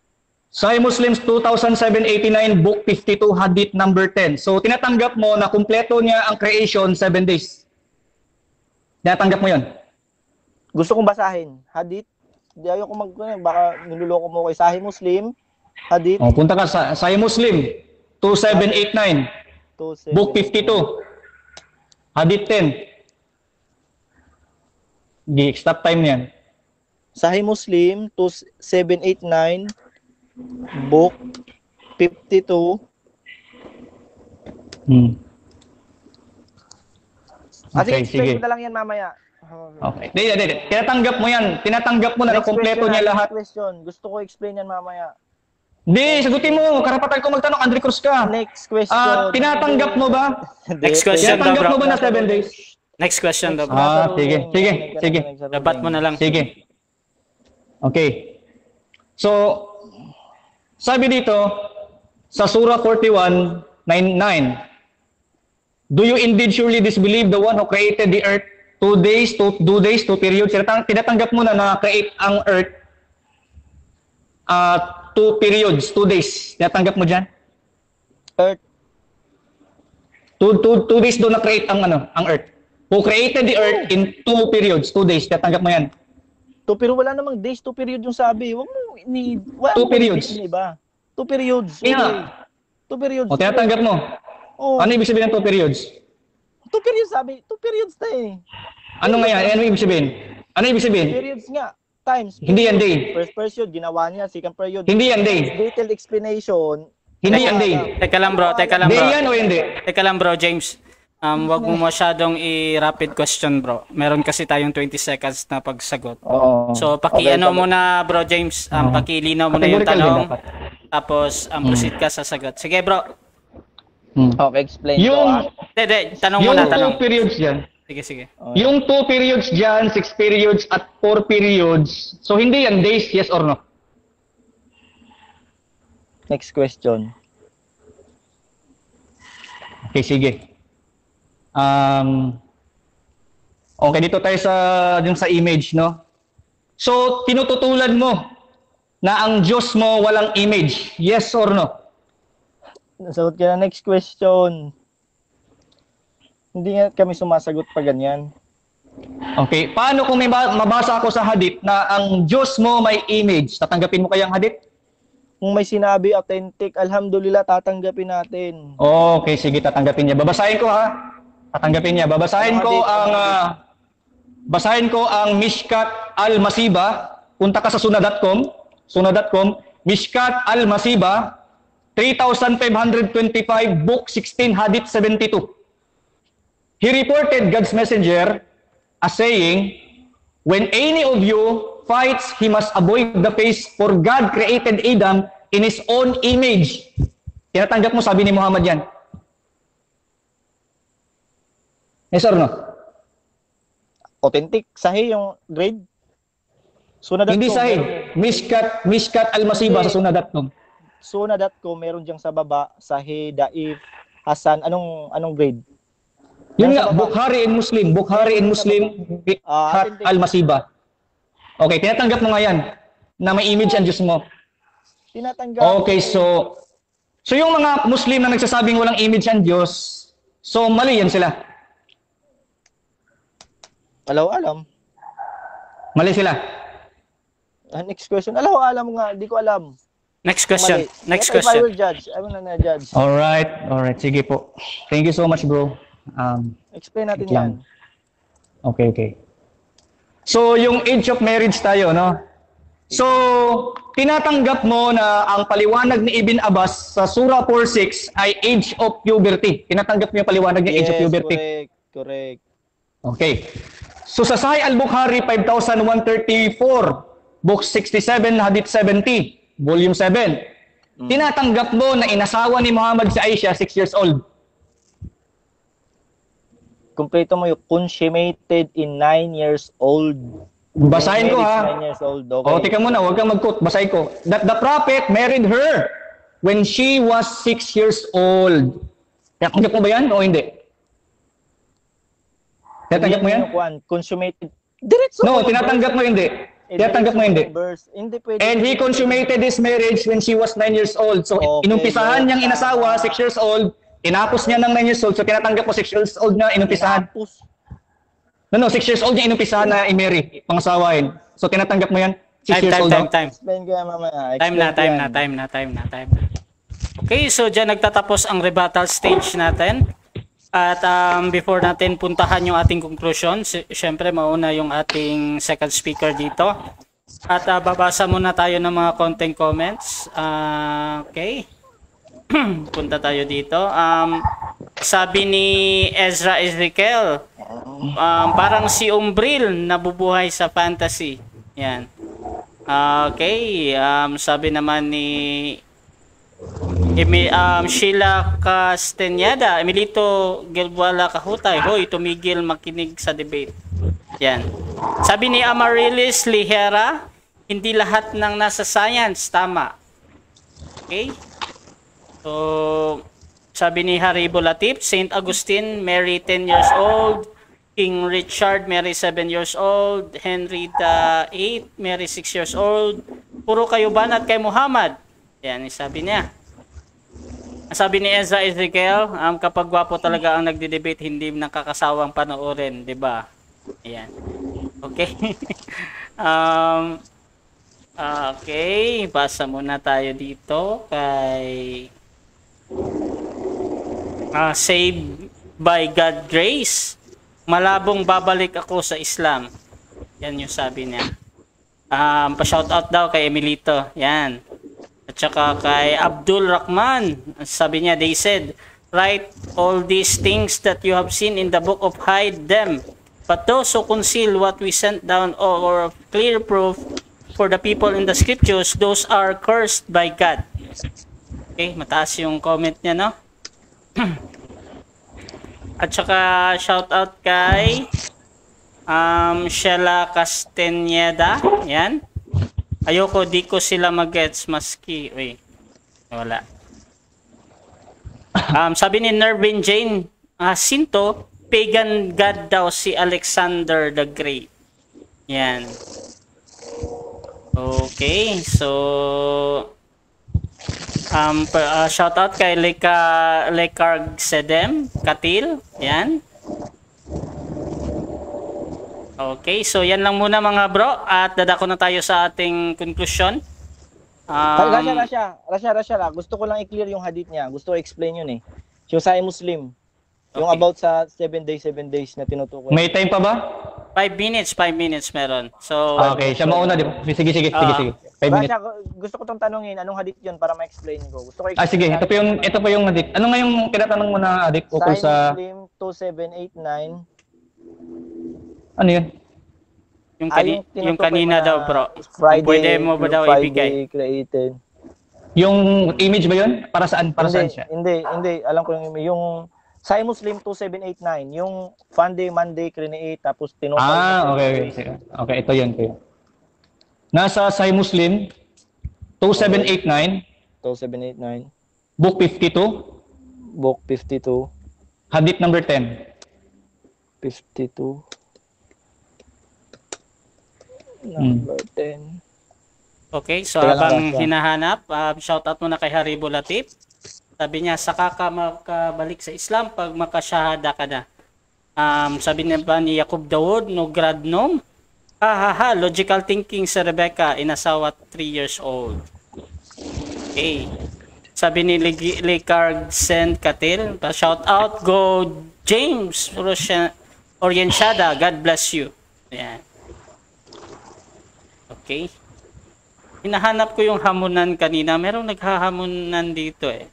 D: Sahih Muslims 2789, book 52, hadith number 10. So tinatanggap mo na kumpleto niya ang creation 7 days. Tinatanggap mo 'yon.
E: Gusto kong basahin. Hadith. Di ayoko baka niloloko mo kay Sahih Muslim. Hadith.
D: Punta ka sa Sahih Muslim 2789. Book 52. Hadith 10. Stop time niyan.
E: Sahih Muslim 2789. Book 52.
D: Okay, sige.
E: Explain ko na lang yan mamaya.
D: Okay. Hindi. Tinatanggap mo yan. Tinatanggap mo na kumpleto niya lahat.
E: Question. Gusto ko explain yan mamaya.
D: Hindi, sagutin mo. Karapatan ko magtanong. Andre Cruz ka.
E: Next question.
D: Tinatanggap mo ba?
C: Next question daw,
D: Tinatanggap
C: bro.
D: mo ba na 7 days?
C: Next question daw, bro.
D: Sige.
C: Dapat mo na lang.
D: Sige. Okay. So, sabi dito, sa Surah 41, 9:9. Do you indeed surely disbelieve the one who created the earth 2 days, 2 days, 2 periods? Tinatanggap mo na na-create ang earth 2 periods, 2 days. Tinatanggap mo dyan?
E: Earth.
D: 2 days doon na-create ang earth. Who created the earth in 2 periods, 2 days. Tinatanggap mo yan?
E: Pero wala namang days, 2 period yung sabi. Wag mo ni
D: 2 periods.
E: 2 periods. Okay. 2 periods.
D: O, tinatanggap mo?
E: Oh.
D: Ano ibig sabihin ng 2 periods?
E: 2 periods sabi. 2 periods na eh.
D: Ano nga yan? Ano ibig sabihin? Ano ibig sabihin?
E: Periods nga. Times.
D: Hindi yan day.
E: First period, ginawa niya. Second period.
D: Hindi yan day.
E: Detailed explanation.
D: Hindi yan day.
C: Teka lang bro.
D: Day yan o hindi?
C: Teka lang bro, James. Wag mo masyadong i-rapid question bro. Meron kasi tayong 20 seconds na pagsagot.
E: Oo.
C: So paki-ano muna bro James, pakilinaw mo na yung tanong. Tapos proceed ka sa sagot. Sige bro.
E: Okay, explain
D: Yung
C: tanong muna, tanong.
D: 2 periods dyan.
C: Sige.
D: Yung 2 periods dyan, 6 periods at 4 periods. So hindi yan days, yes or no?
E: Next question.
D: Okay, sige. Okay, dito tayo sa image, no? So, tinututulan mo na ang Diyos mo walang image. Yes or no?
E: Nasagot ka na. Next question. Hindi nga kami sumasagot pa ganyan.
D: Okay, paano kung may mabasa ako sa hadith na ang Diyos mo may image? Tatanggapin mo kayang hadith?
E: Kung may sinabi authentic, alhamdulillah, tatanggapin natin.
D: Okay, sige, tatanggapin niya. Babasahin ko ha. Tatanggapin niya. Babasahin ko ang Mishkat al-Masiba. Punta ka sa Suna.com. Mishkat al-Masiba 3525, book 16, hadith 72. He reported God's messenger as saying, when any of you fights, he must avoid the face, for God created Adam in his own image. Tinatanggap mo, sabi ni Muhammad yan. Yes or no?
E: Authentic, sahih yung grade? Suna.com.
D: Hindi sahih. Mishkat al-Masiba sa Suna.com.
E: Suna.com, meron diyang sa baba, sahih, daif, Hasan, anong grade?
D: Yun nga, Bukhari and Muslim. Mishkat al-Masiba. Okay, tinatanggap mo nga yan na may image ang Diyos mo.
E: Tinatanggap.
D: Okay, so yung mga Muslim na nagsasabing walang image ang Diyos, so mali yan sila.
E: Alam.
D: Mali sila.
E: Next question. Alam nga, di ko alam.
C: Next question.
E: Mali. If I will judge, I will not judge.
D: Alright. Sige po. Thank you so much, bro.
E: Explain natin
D: lang.
E: yan.
D: Okay. So, yung age of marriage tayo, no? So, tinatanggap mo na ang paliwanag ni Ibn Abbas sa Surah 4:6 ay age of puberty. Tinatanggap mo yung paliwanag ng age of puberty.
E: Correct.
D: Okay. So, sa Sahih al-Bukhari 5134, book 67, hadith 70, volume 7. Tinatanggap mo na inasawa ni Muhammad si Aisha 6 years old.
E: Kumpleto mo yung consummated in 9 years old.
D: Basahin ko ha.
E: 9 years old, okay.
D: O, tika muna, huwag kang mag-quote. Basahin ko. That the prophet married her when she was 6 years old. Tinatanggap mo ba yan o hindi? Tinatanggap mo yan?
E: Consummated. Diretso
D: No, tinatanggap mo hindi. Tinatanggap mo hindi.
E: Hindi pwede.
D: And he consummated his marriage when she was 9 years old. So, inumpisahan niyang inasawa, 6 years old. Tinapos niya ng 9 years old. So, tinatanggap mo 6 years old na inumpisahan. No, 6 years old niya inumpisahan na i-marry, pangasawain. So, tinatanggap mo yan? 6 years old.
C: Time.
E: Explain ko yan mamaya.
C: Time na. Okay, so dyan nagtatapos ang rebuttal stage natin. At before natin puntahan yung ating conclusion, syempre mauna yung ating second speaker dito. At babasa muna tayo ng mga konting comments. Okay. Punta tayo dito. Sabi ni Ezra Ezekiel, parang si Umbril nabubuhay sa fantasy. Yan. Okay. Sabi naman ni Sheila Castañeda, Emilito Gelbuala Kahutay, hoy, tumigil makinig sa debate. Yan. Sabi ni Amarilis Lihera, hindi lahat ng nasa science tama. Okay? So, Sabi ni Haribo Latif, Saint Augustine, Mary 10 years old, King Richard, Mary 7 years old, Henry the 8, Mary 6 years old. Puro kayo banat kay Muhammad. Yan, sabi niya. Sabi ni Ezra Ezekiel, kapag gwapo talaga ang nagde-debate, hindi nakakasawang panoorin, 'di ba? Ayan. Okay. Okay, basa muna tayo dito kay Saved by God Grace. Malabong babalik ako sa Islam. Yan yung sabi niya. Pa-shoutout daw kay Emilito. Yan. At saka kay Abdul Rahman, sabi niya, they said, write all these things that you have seen in the book of hide them. But those who conceal what we sent down or clear proof for the people in the scriptures, those are cursed by God. Okay, mataas yung comment niya, no? At saka shoutout kay Sheila Castaneda. Yan. Ayoko, di ko sila mag-gets maski. Uy, wala. Sabi ni Nervin Jane Jacinto, pagan god daw si Alexander the Great. Yan. Okay, so shout out kay Lekarg Sedem Katil. Yan. Okay, so yan lang muna mga bro at dadako na tayo sa ating conclusion.
E: Rasha, gusto ko lang i-clear yung hadith niya. Gusto ko explain yun eh. Yung Sahih Muslim. Yung
C: Okay.
E: about sa 7 days na tinutukoy.
D: May time pa ba?
C: 5 minutes meron. So,
D: Okay, siya mauna, di ba? Sige. 5 minutes.
E: Rasha, gusto ko tong tanungin, anong hadith yun para ma-explain ko. Gusto ko i-explain.
D: Sige, ito pa yung adik. Ano nga yung tinatanong mo na adik ukol
E: Sahih
D: sa
E: Muslim 2789.
D: ano yun?
C: yung kanina daw bro.
E: Friday,
C: Pwede mo ba daw ibigay?
E: Created.
D: Yung image ba yun? Para saan? Para saan siya?
E: Hindi. Alam ko yung Sahih Muslim 2789, yung Monday create tapos tinutol.
D: Okay. Sige. Okay, ito yun. Nasa Sahih Muslim 2789,
E: 2789,
D: book 52,
E: book 52,
D: hadith number 10.
E: 52, number 10.
C: Okay, so
E: Teka lang,
C: habang
E: Rasha.
C: hinahanap, shoutout muna kay Haribo Latif. Sabi niya, saka ka makabalik sa Islam pag makasyahada ka na. Sabi niya ba ni Yaqub Dawood, no grad nom? Logical thinking sa Rebecca, inasawa 3 years old. Okay. Sabi ni Lekarg Sen Katil, shout out, go James Orienshada, God bless you. Ayan. Okay. Hinahanap ko yung hamunan kanina. Merong naghahamunan dito eh.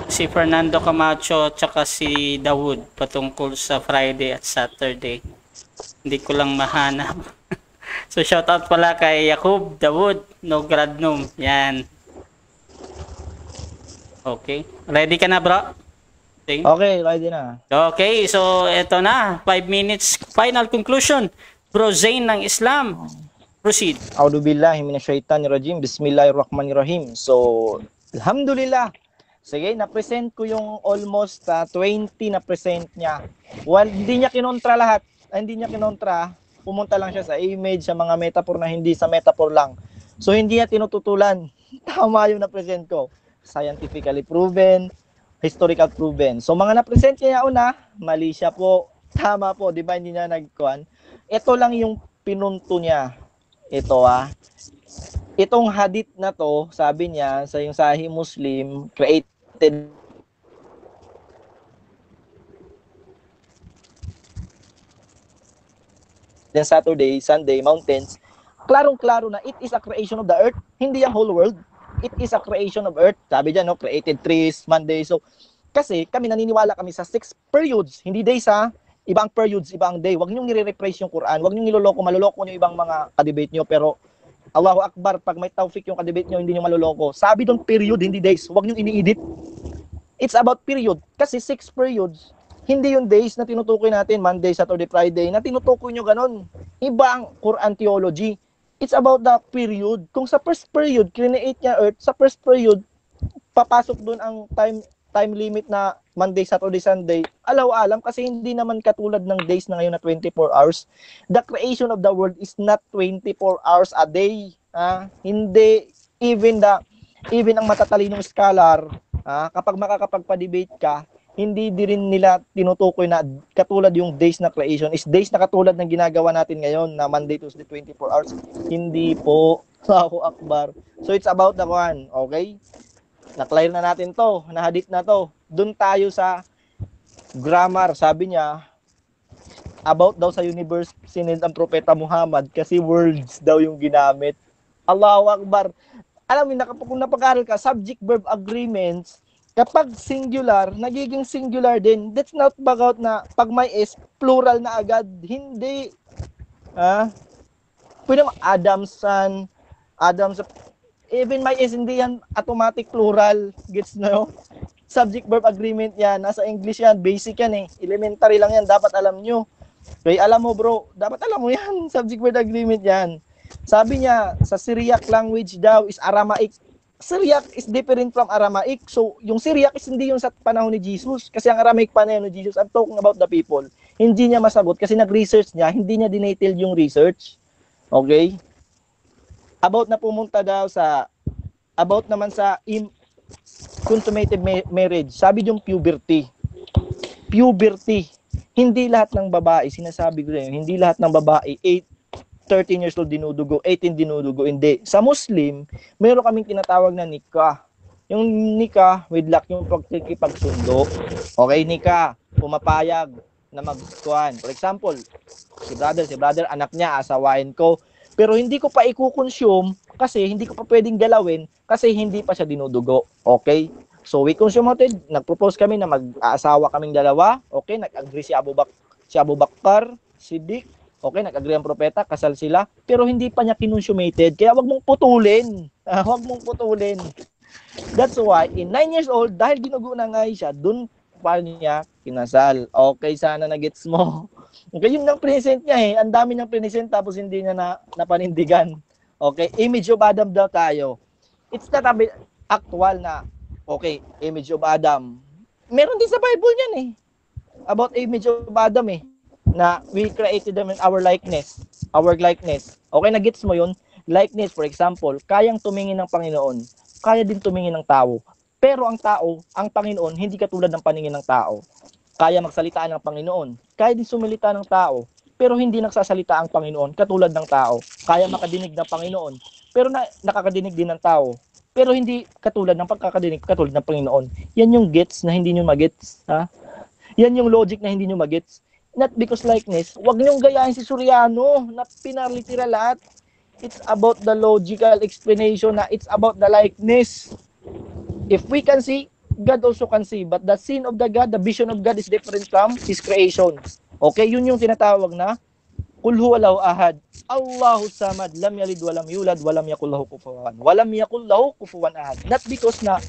C: Si Fernando Camacho tsaka si Dawood patungkol sa Friday at Saturday. Hindi ko lang mahanap. So shout out pala kay Yaqub Dawood, no gradnum. Yan. Okay. Ready ka na bro?
E: Okay, ready na.
C: Okay, so eto na. 5 minutes. Final conclusion. Bro Zain ng Islam. Proceed.
E: A'udzubillahi minasyaitonirrajim. Bismillahirrahmanirrahim. So, alhamdulillah. Sige, na-present ko yung almost 20 na present niya. Well, hindi niya kinontra lahat. Hindi niya kinontra. Pumunta lang siya sa image, sa mga metaphor na hindi sa metaphor lang. So, hindi niya tinututulan. Tama yung na-present ko. Scientifically proven, historical proven. So, mga na-present niya una, mali siya po. Tama po, di ba? Hindi niya nagkuhan. Ito lang yung pinunto niya. Ito itong hadith na to, sabi niya sa yung Sahih Muslim, created then Saturday, Sunday, mountains. Klarong-klaro na it is a creation of the earth, hindi ang whole world. It is a creation of earth. Sabi diyan, no, created trees, Monday. So, kasi kami naniniwala kami sa 6 periods, hindi days ha. Ibang periods, ibang day. Huwag niyong nire-rephrase yung Quran. Huwag niyong niloloko. Maloloko niyo ibang mga kadebate niyo. Pero, Allahu Akbar, pag may tawfik yung kadebate niyo, hindi niyo maloloko. Sabi doon period, hindi days. Huwag niyong ini-edit. It's about period. Kasi 6 periods. Hindi yung days na tinutukoy natin, Monday, Saturday, Friday, na tinutukoy niyo ganun. Iba ang Quran theology. It's about the period. Kung sa first period, create niya earth, sa first period, papasok doon ang time time limit na Monday, Saturday, Sunday, alaw-alam kasi hindi naman katulad ng days na ngayon na 24 hours. The creation of the world is not 24 hours a day. Hindi, even ang matatalinong scholar, kapag makakapagpa-debate ka, hindi din nila tinutukoy na katulad yung days na creation is days na katulad ng ginagawa natin ngayon na Monday, Tuesday, 24 hours. Hindi po. Allahu Akbar. So it's about the one, okay? Na-clear na natin to, na-hadith na to. Doon tayo sa grammar. Sabi niya, about daw sa universe, sinend ang propeta Muhammad kasi words daw yung ginamit. Allahu Akbar. Alam mo, kung napag-aral ka, subject-verb agreements, kapag singular, nagiging singular din. That's not about na pag may S, plural na agad. Hindi. Pwede mo, Adam's son, even may S, hindi yan automatic plural. Gets no? Subject-verb agreement yan. Nasa English yan. Basic yan eh. Elementary lang yan. Dapat alam nyo. Kaya alam mo bro, dapat alam mo yan. Subject-verb agreement yan. Sabi niya, sa Syriac language daw is Aramaic. Syriac is different from Aramaic. So, yung Syriac is hindi yung sa panahon ni Jesus. Kasi ang Aramaic panahon ni Jesus, I'm talking about the people. Hindi niya masagot kasi nag-research niya, hindi niya dinatil yung research. Okay? About na pumunta daw sa, about naman sa consummated marriage. Sabi yung puberty. Puberty. Hindi lahat ng babae, sinasabi ko rin, hindi lahat ng babae, 13 years old dinudugo, 18 dinudugo, hindi. Sa Muslim, mayroon kaming tinatawag na nikah. Yung nikah, wedlock, yung pagkikipagsundo. Okay, nikah, pumapayag na magkuhan. For example, si brother, anak niya, asawain ko. Pero hindi ko pa i-consume kasi hindi ko pa pwedeng galawin kasi hindi pa siya dinudugo. Okay? So, we consummated, nag-propose kami na mag-aasawa kaming dalawa. Okay, nag-agree si Abu Bakar, Siddiq. Okay, nag-agree ang propeta, kasal sila. Pero hindi pa niya kinonsummated. Kaya wag mong putulin. Wag mong putulin. That's why, in 9 years old, dahil dinugo na nga siya, dun pa niya kinasal. Okay, sana na-gets mo. Okay, yun ang present niya eh. Ang dami niyang present tapos hindi niya napanindigan. Okay, image of Adam daw tayo. It's not actual na, okay, image of Adam. Meron din sa Bible yan eh. About image of Adam eh. Na we created them in our likeness. Okay, na-gets mo yun? Likeness, for example, kayang tumingin ng Panginoon. Kaya din tumingin ng tao. Pero ang tao, ang Panginoon, hindi katulad ng paningin ng tao. Kaya magsalita ng Panginoon. Kaya din sumilita ng tao. Pero hindi nagsasalita ang Panginoon katulad ng tao. Kaya makadinig ng Panginoon. Pero nakakadinig din ng tao. Pero hindi katulad ng pagkakadinig katulad ng Panginoon. Yan yung gets na hindi nyo magets. Yan yung logic na hindi nyo magets. Not because likeness. Huwag niyong gayahin si Soriano na pinalitira lahat. It's about the logical explanation na it's about the likeness. If we can see, God also can see. But the sin of the God, the vision of God is different from His creation. Okay, yun yung tinatawag na Qul huwallahu ahad, Allahu samad, lam yalid walam yulad, walam yakul lahu kufuwan ahad. Not because na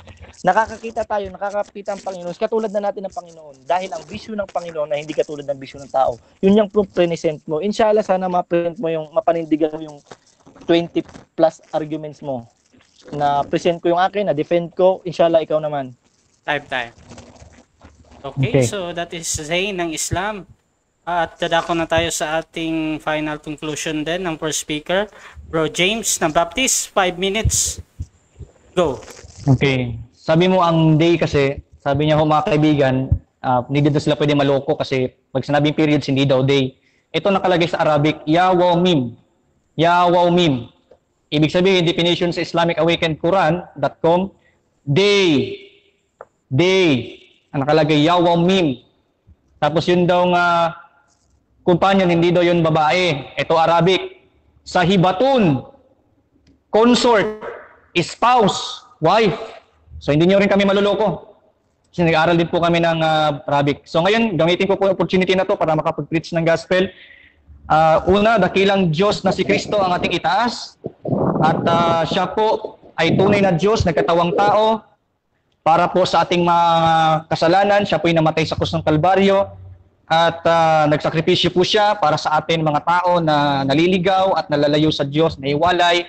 E: nakakakita tayo, nakakapita ang Panginoon, katulad na natin ng Panginoon. Dahil ang vision ng Panginoon na hindi katulad ng vision ng tao. Yun yung present mo. Inshallah, sana ma-present mo yung, mapanindigan mo yung 20 plus arguments mo. Na present ko yung akin, na defend ko, inshallah ikaw naman.
C: Time. Okay, so that is Zain ng Islam. At dadako na tayo sa ating final conclusion din ng first speaker, Bro James ng Baptist. 5 minutes. Go.
D: Okay. Sabi mo ang day kasi, sabi niya ho mga kaibigan, hindi daw sila pwede maloko kasi pag sinabing periods, hindi daw day. Ito nakalagay sa Arabic, Yawawmim. Ibig sabihin, definition sa IslamicAwakenedQuran.com, day. Ang nakalagay, Yawawmim. Tapos yun daw nga, companion, hindi daw yun babae. Ito Arabic. Sahibatun, consort, spouse, wife. So hindi nyo rin kami maluloko. Kasi nag-aaral din po kami ng Arabic. So ngayon, gamitin ko po yung opportunity na to para makapag-preach ng gospel. Una, dakilang Diyos na si Kristo ang ating itaas. At siya po ay tunay na Diyos, nagkatawang tao. Para po sa ating mga kasalanan, siya po ay namatay sa krus ng Kalbaryo. At nagsakripisyo po siya para sa atin mga tao na naliligaw at nalalayo sa Diyos, na iwalay,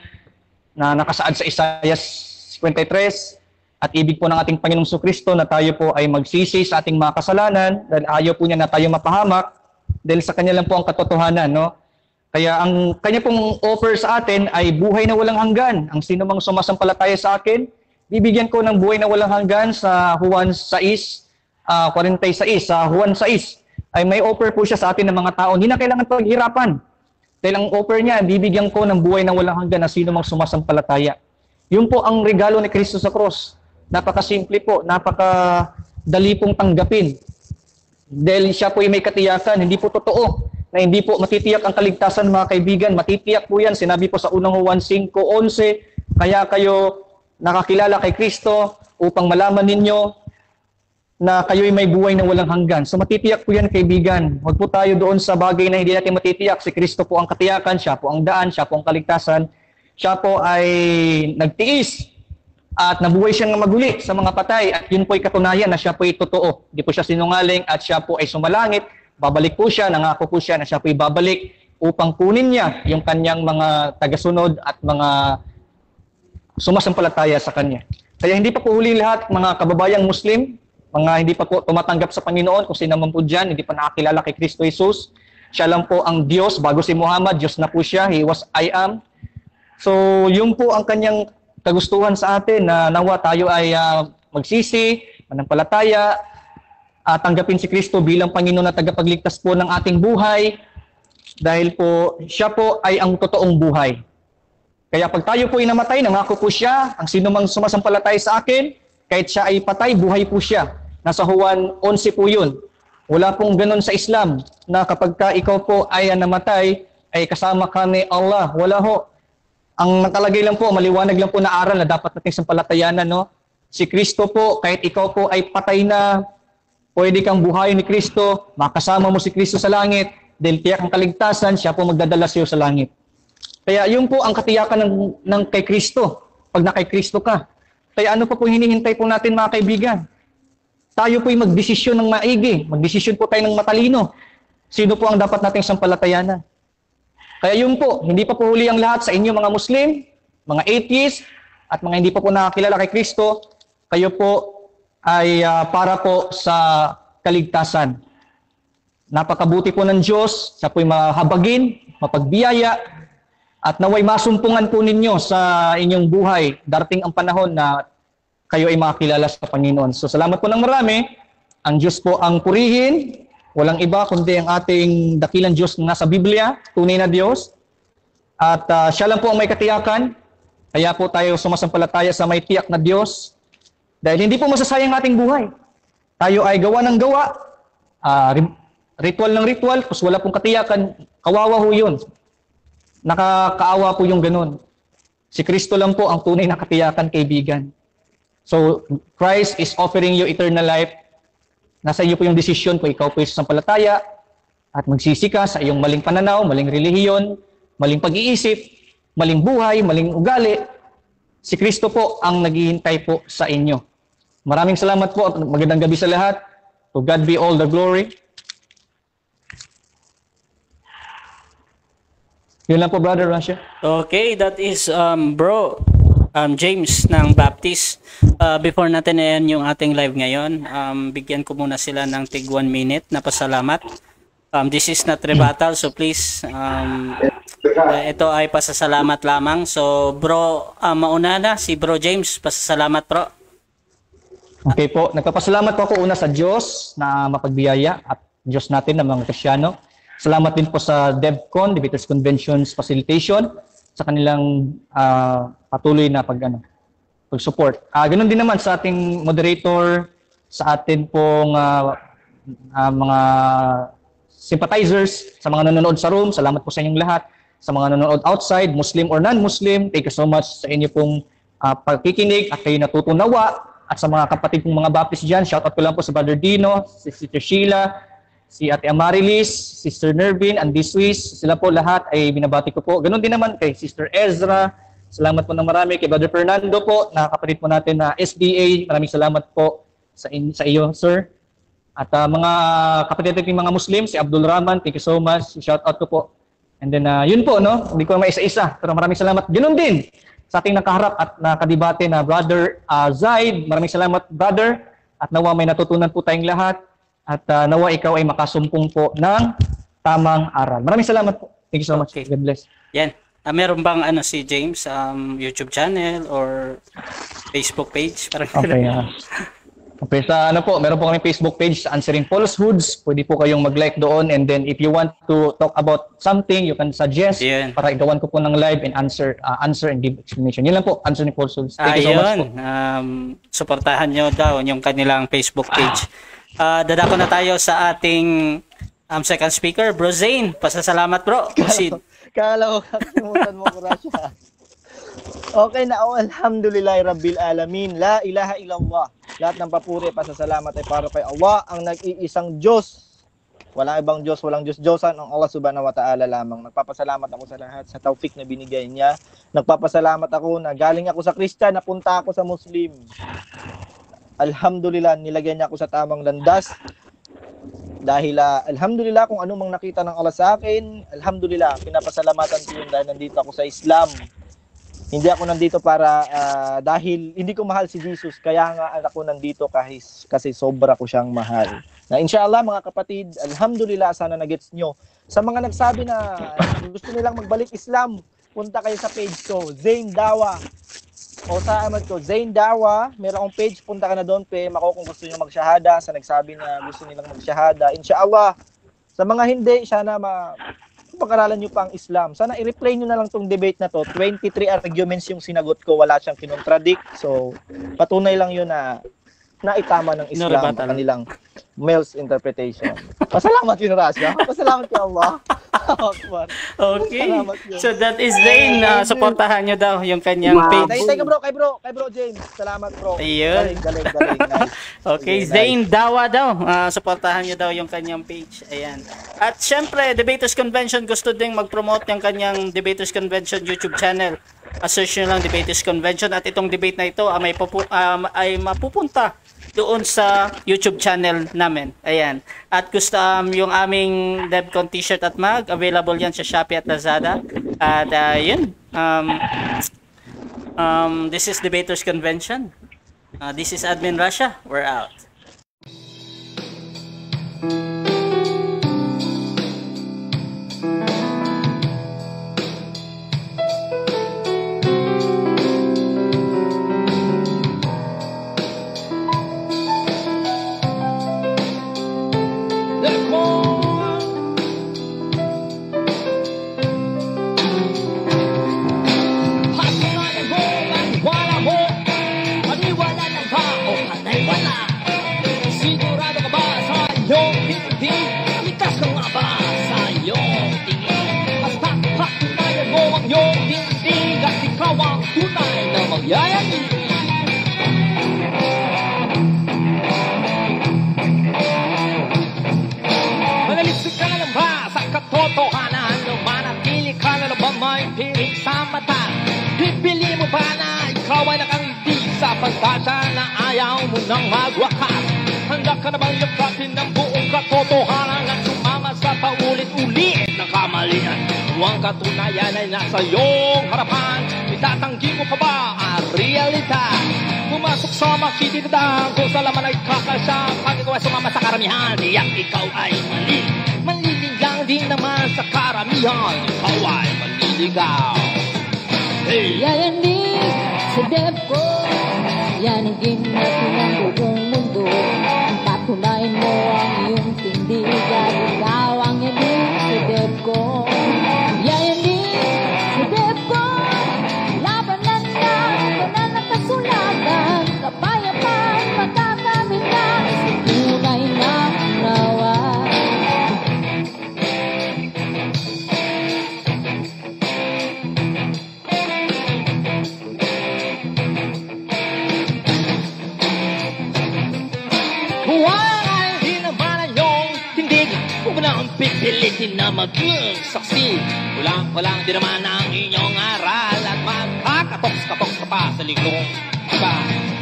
D: na nakasaad sa Isaiah 53. at ibig po ng ating Panginoong Kristo na tayo po ay magsisi sa ating mga kasalanan dahil ayaw po niya na tayo mapahamak dahil sa kanya lang po ang katotohanan, no? Kaya ang kanya pong offer sa atin ay buhay na walang hanggan. Ang sino mang sumasampalataya sa akin, bibigyan ko ng buhay na walang hanggan sa Juan 6, 46, sa Juan 6 ay may offer po siya sa atin ng mga tao. Hindi na kailangan paghirapan. Dahil ang offer niya, bibigyan ko ng buhay na walang hanggan na sino mang sumasampalataya. Yun po ang regalo ni Kristo sa cross. Napakasimple po, napakadali pong tanggapin. Dahil siya po ay may katiyakan, hindi po totoo na hindi po matitiyak ang kaligtasan mga kaibigan. Matitiyak po yan, sinabi po sa unang Juan 5:11, kaya kayo nakakilala kay Kristo upang malaman ninyo na kayo'y may buhay na walang hanggan. So matitiyak po yan kaibigan. Huwag po tayo doon sa bagay na hindi natin matitiyak. Si Kristo po ang katiyakan, siya po ang daan, siya po ang kaligtasan. Siya po ay nagtiis at nabuhay siyang maguli sa mga patay at yun po ay katunayan na siya po ay totoo. Hindi po siya sinungaling at siya po ay sumalangit. Babalik po siya, nangako po siya na siya po ay babalik upang kunin niya yung kanyang mga tagasunod at mga sumasampalataya sa kanya. Kaya hindi pa po huli lahat mga kababayang Muslim, mga hindi pa po tumatanggap sa Panginoon, kung sino man po dyan, hindi pa nakakilala kay Kristo Jesus. Siya lang po ang Diyos, bago si Muhammad, Diyos na po siya, He was I am. So yun po ang kanyang kagustuhan sa atin na nawa tayo ay magsisi, manampalataya, tanggapin si Kristo bilang Panginoon na tagapagligtas po ng ating buhay dahil po siya po ay ang totoong buhay. Kaya pag tayo po ay namatay, nangako po siya, ang sino mang sumasampalataya sa akin, kahit siya ay patay, buhay po siya. Nasa Juan 11 po yun. Wala pong ganun sa Islam na kapag ka ikaw po ay namatay, ay kasama ka ni Allah. Wala ho. Ang nakalagay lang po, maliwanag lang po na aral na dapat nating sampalatayanan, no? Si Kristo po, kahit ikaw po ay patay na, pwede kang buhayin ni Kristo, makasama mo si Kristo sa langit, dahil tiyak ang kaligtasan, siya po magdadala sa iyo sa langit. Kaya yun po ang katiyakan ng kay Kristo, pag na kay Kristo ka. Kaya ano pa po hinihintay po natin mga kaibigan? Tayo po ay magdesisyon ng maigi, magdesisyon po tayo ng matalino. Sino po ang dapat nating sampalatayanan? Kaya yun po, hindi pa po huli ang lahat sa inyo mga Muslim, mga atheists, at mga hindi pa po nakakilala kay Kristo, kayo po ay para po sa kaligtasan. Napakabuti po ng Diyos, siya po'y mahabagin, mapagbiyaya, at naway masumpungan po ninyo sa inyong buhay. Darating ang panahon na kayo ay makakilala sa Panginoon. So salamat po ng marami. Ang Diyos po ang purihin. Walang iba kundi ang ating dakilang Diyos na nasa Biblia, tunay na Diyos. At siya lang po ang may katiyakan. Kaya po tayo sumasampalataya sa may tiyak na Diyos. Dahil hindi po masasayang ating buhay. Tayo ay gawa ng gawa, ritual ng ritual, kasi wala pong katiyakan, kawawa ho yun. Nakakaawa po yung ganun. Si Kristo lang po ang tunay na katiyakan, kaibigan. So, Christ is offering you eternal life. Nasa iyo po yung desisyon kung ikaw po ay sampalataya at magsisi ka sa iyong maling pananaw, maling relihiyon, maling pag-iisip, maling buhay, maling ugali. Si Kristo po ang naghihintay po sa inyo. Maraming salamat po at magandang gabi sa lahat. To God be all the glory. Yun lang po, Brother Rasha.
C: Okay, that is Bro James ng Baptist. Before natin ayan yung ating live ngayon, bigyan ko muna sila ng tig 1 minute na pasalamat. This is not rebuttal, so please, ito ay pasasalamat lamang. So bro, mauna na si Bro James, pasasalamat bro.
D: Okay po, nagpapasalamat po ako una sa Diyos na mapagbiyaya at Diyos natin na mga Kristyano. Salamat din po sa DevCon, Debaters Conventions Facilitation, sa kanilang patuloy na pag-support. Ganun din naman sa ating moderator, sa atin pong mga sympathizers, sa mga nanonood sa room, salamat po sa inyong lahat. Sa mga nanonood outside, Muslim or non-Muslim, thank you so much sa inyo pong pagkikinig at kayo natutunawa. At sa mga kapatid kong mga Baptist dyan, shoutout ko lang po sa Brother Dino, si Sister Sheila, si Ate Amarilis, Sister Nervin, Andy Swiss, sila po lahat ay binabati ko po. Ganun din naman kay Sister Ezra, salamat po ng marami. Kay Brother Fernando po, na kapatid po natin na SDA, maraming salamat po sa iyo, sir. At mga kapatid natin mga Muslim, si Abdul Rahman, thank you so much, shoutout ko po. And then, yun po, no? Hindi ko na maisa-isa, pero maraming salamat. Ganun din sa ating nakaharap at nakadebate na Brother Zaid. Maraming salamat, brother. At nawa may natutunan po tayong lahat. At nawa ikaw ay makasumpong po ng tamang aral. Maraming salamat po. Thank you so much.
C: Okay.
D: God bless.
C: Yan. Meron bang si James YouTube channel or Facebook page? Parang
D: Okay. Okay, sa meron po kami Facebook page sa Answering Falsehoods. Pwede po kayong mag-like doon, and then if you want to talk about something, you can suggest para igawan ko po ng live and answer and give explanation. Yun lang po, Answering Falsehoods. Thank you so much po.
C: Suportahan nyo daw yung kanilang Facebook page. Dadako na tayo sa ating second speaker, Bro Zane. Pasasalamat, bro. Proceed.
E: Kala ko kakalimutan mo ko Rasha. Okay na, alhamdulillah rabbil alamin. La ilaha illallah. Lahat ng papuri, pasasalamat ay para kay Allah, ang nag-iisang Diyos. Walang ibang Diyos, walang Diyos-Diyosan, ang Allah subhanahu wa ta'ala lamang. Nagpapasalamat ako sa lahat, sa taufik na binigay niya. Nagpapasalamat ako na galing ako sa Christian, napunta ako sa Muslim. Alhamdulillah, nilagyan niya ako sa tamang landas. Dahil alhamdulillah kung anong nakita ng Allah sa akin, alhamdulillah, pinapasalamatan ko yun dahil nandito ako sa Islam. Hindi ako nandito para dahil hindi ko mahal si Jesus, kaya nga ako nandito kasi sobra ko siyang mahal. Na inshallah mga kapatid, alhamdulillah, sana nagets nyo. Sa mga nagsabi na gusto nilang magbalik Islam, punta kayo sa page ko, Zane Dawa. O sa amat ko, Zane Dawa, meron akong page, punta ka na doon, kung gusto nyo magsyahada, sa nagsabi na gusto nilang magsyahada. Inshallah, sa mga hindi, sana pag-aralan nyo pa ang Islam. Sana i-replay nyo na lang tong debate na to. 23 arguments yung sinagot ko, wala siyang kinontradict. So, patunay lang yun na naitama ng Islam ang kanilang male's interpretation. Pasalamat yun, Rasha. Pasalamat kay Allah.
C: Okay. So that is Zane. Supportahan nyo daw yung kanyang page.
E: Thank you, kay bro James. Salamat, bro.
C: Ayun.
E: Galing. Nice.
C: Okay,
E: nice.
C: Zane Dawa daw. Supportahan nyo daw yung kanyang page. Ayan. At syempre, Debaters Convention gusto ding mag-promote yung kanyang Debaters Convention YouTube channel. Search nyo lang Debaters Convention, at itong debate na ito ay mapupunta doon sa YouTube channel namin. Ayan. At gusto yung aming DevCon t-shirt at mug, available yan sa Shopee at Lazada. At yun. This is Debaters Convention. This is Admin Russia. We're out.
A: Manalisik ka na lang ba sa katotohanan? Manatili ka na lang ba may piling sa mata? Bibili mo ba na ikaw ay nakangiti sa pagkasa na ayaw mo nang magwakas? Handa ka na bang yakapin ng buong katotohanan at sumama sa paulit-ulit na kamalian? Kung ang katunayan ay nasa iyong harapan, itatanggi mo pa ba ang realidad? Pumasok sa makikitang kung sa laman ay kakasya. Pag ikaw ay sumama sa karamihan, diyak ikaw ay mali. Manliligang din naman sa karamihan, ikaw ay manliligaw. Hey!
B: Yayanig sa DevCo, yanigin natin ang buong mundo. Patunayan mo ang iyong tindigan, ikaw ang yanig sa DevCo. Yayanig sa DevCo, labanan na, banan na kasulatan, kapayapaan, matatamit na, sa tunay na nawa.
A: Pipilitin na mag-saksi. Kulang di naman ang inyong aral at magkakatoks-katoks ka pa sa likong iba.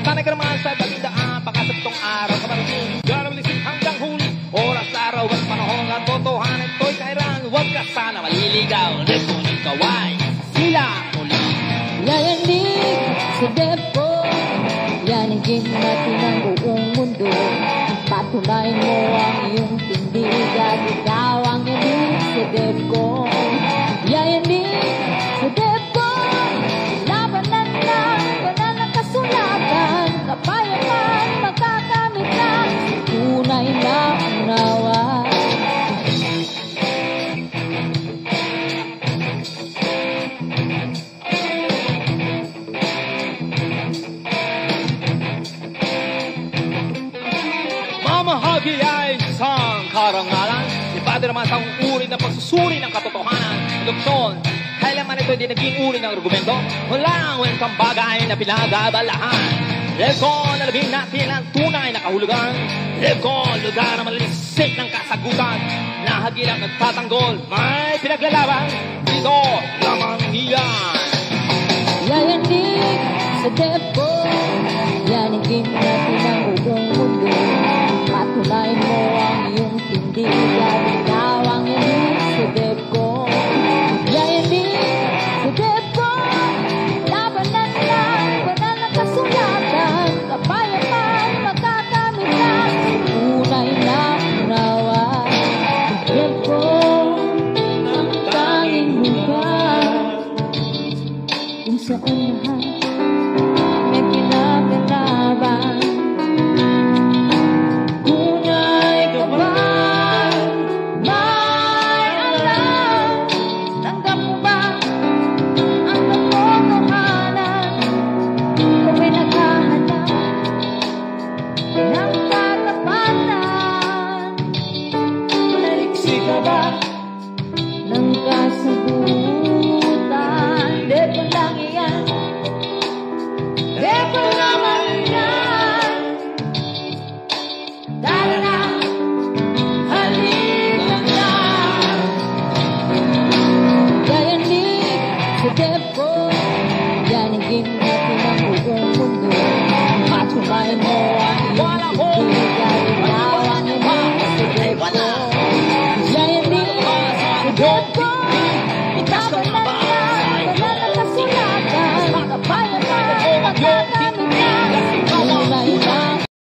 A: Sanay ka naman sa dalindaan, pagkasapitong araw ka parating. Garabilisin hanggang huli, oras, araw at panahon at totohanan ito'y kairan. Huwag ka sana maliligaw, dahil kung ikaw ay sila muli.
B: Yayanig sa depo, yanigin natin ang buong mundo. Patunay mo ang iyong tindig at ikaw ang yanig sa depo. Yayanig sa depo, labanan ng banal na kasulatan. Kapayapaan magkakamit lang sa tunay na unawa.
A: Mamahagi ay isang karangalan. Iba din naman sa uri ng pagsusuri ng katotohanan. Leksyon, kailanman ito hindi naging uri ng argumento. Walang wentang bagay na pinagabalahan. Leksyon, alabing natin ang tunay na kahulugan. Leksyon, lugar na malisik ng kasagutan. Nahagilang nagtatanggol, may pinaglalaban. Dito lamang iyan.
B: Yayanig sa depo,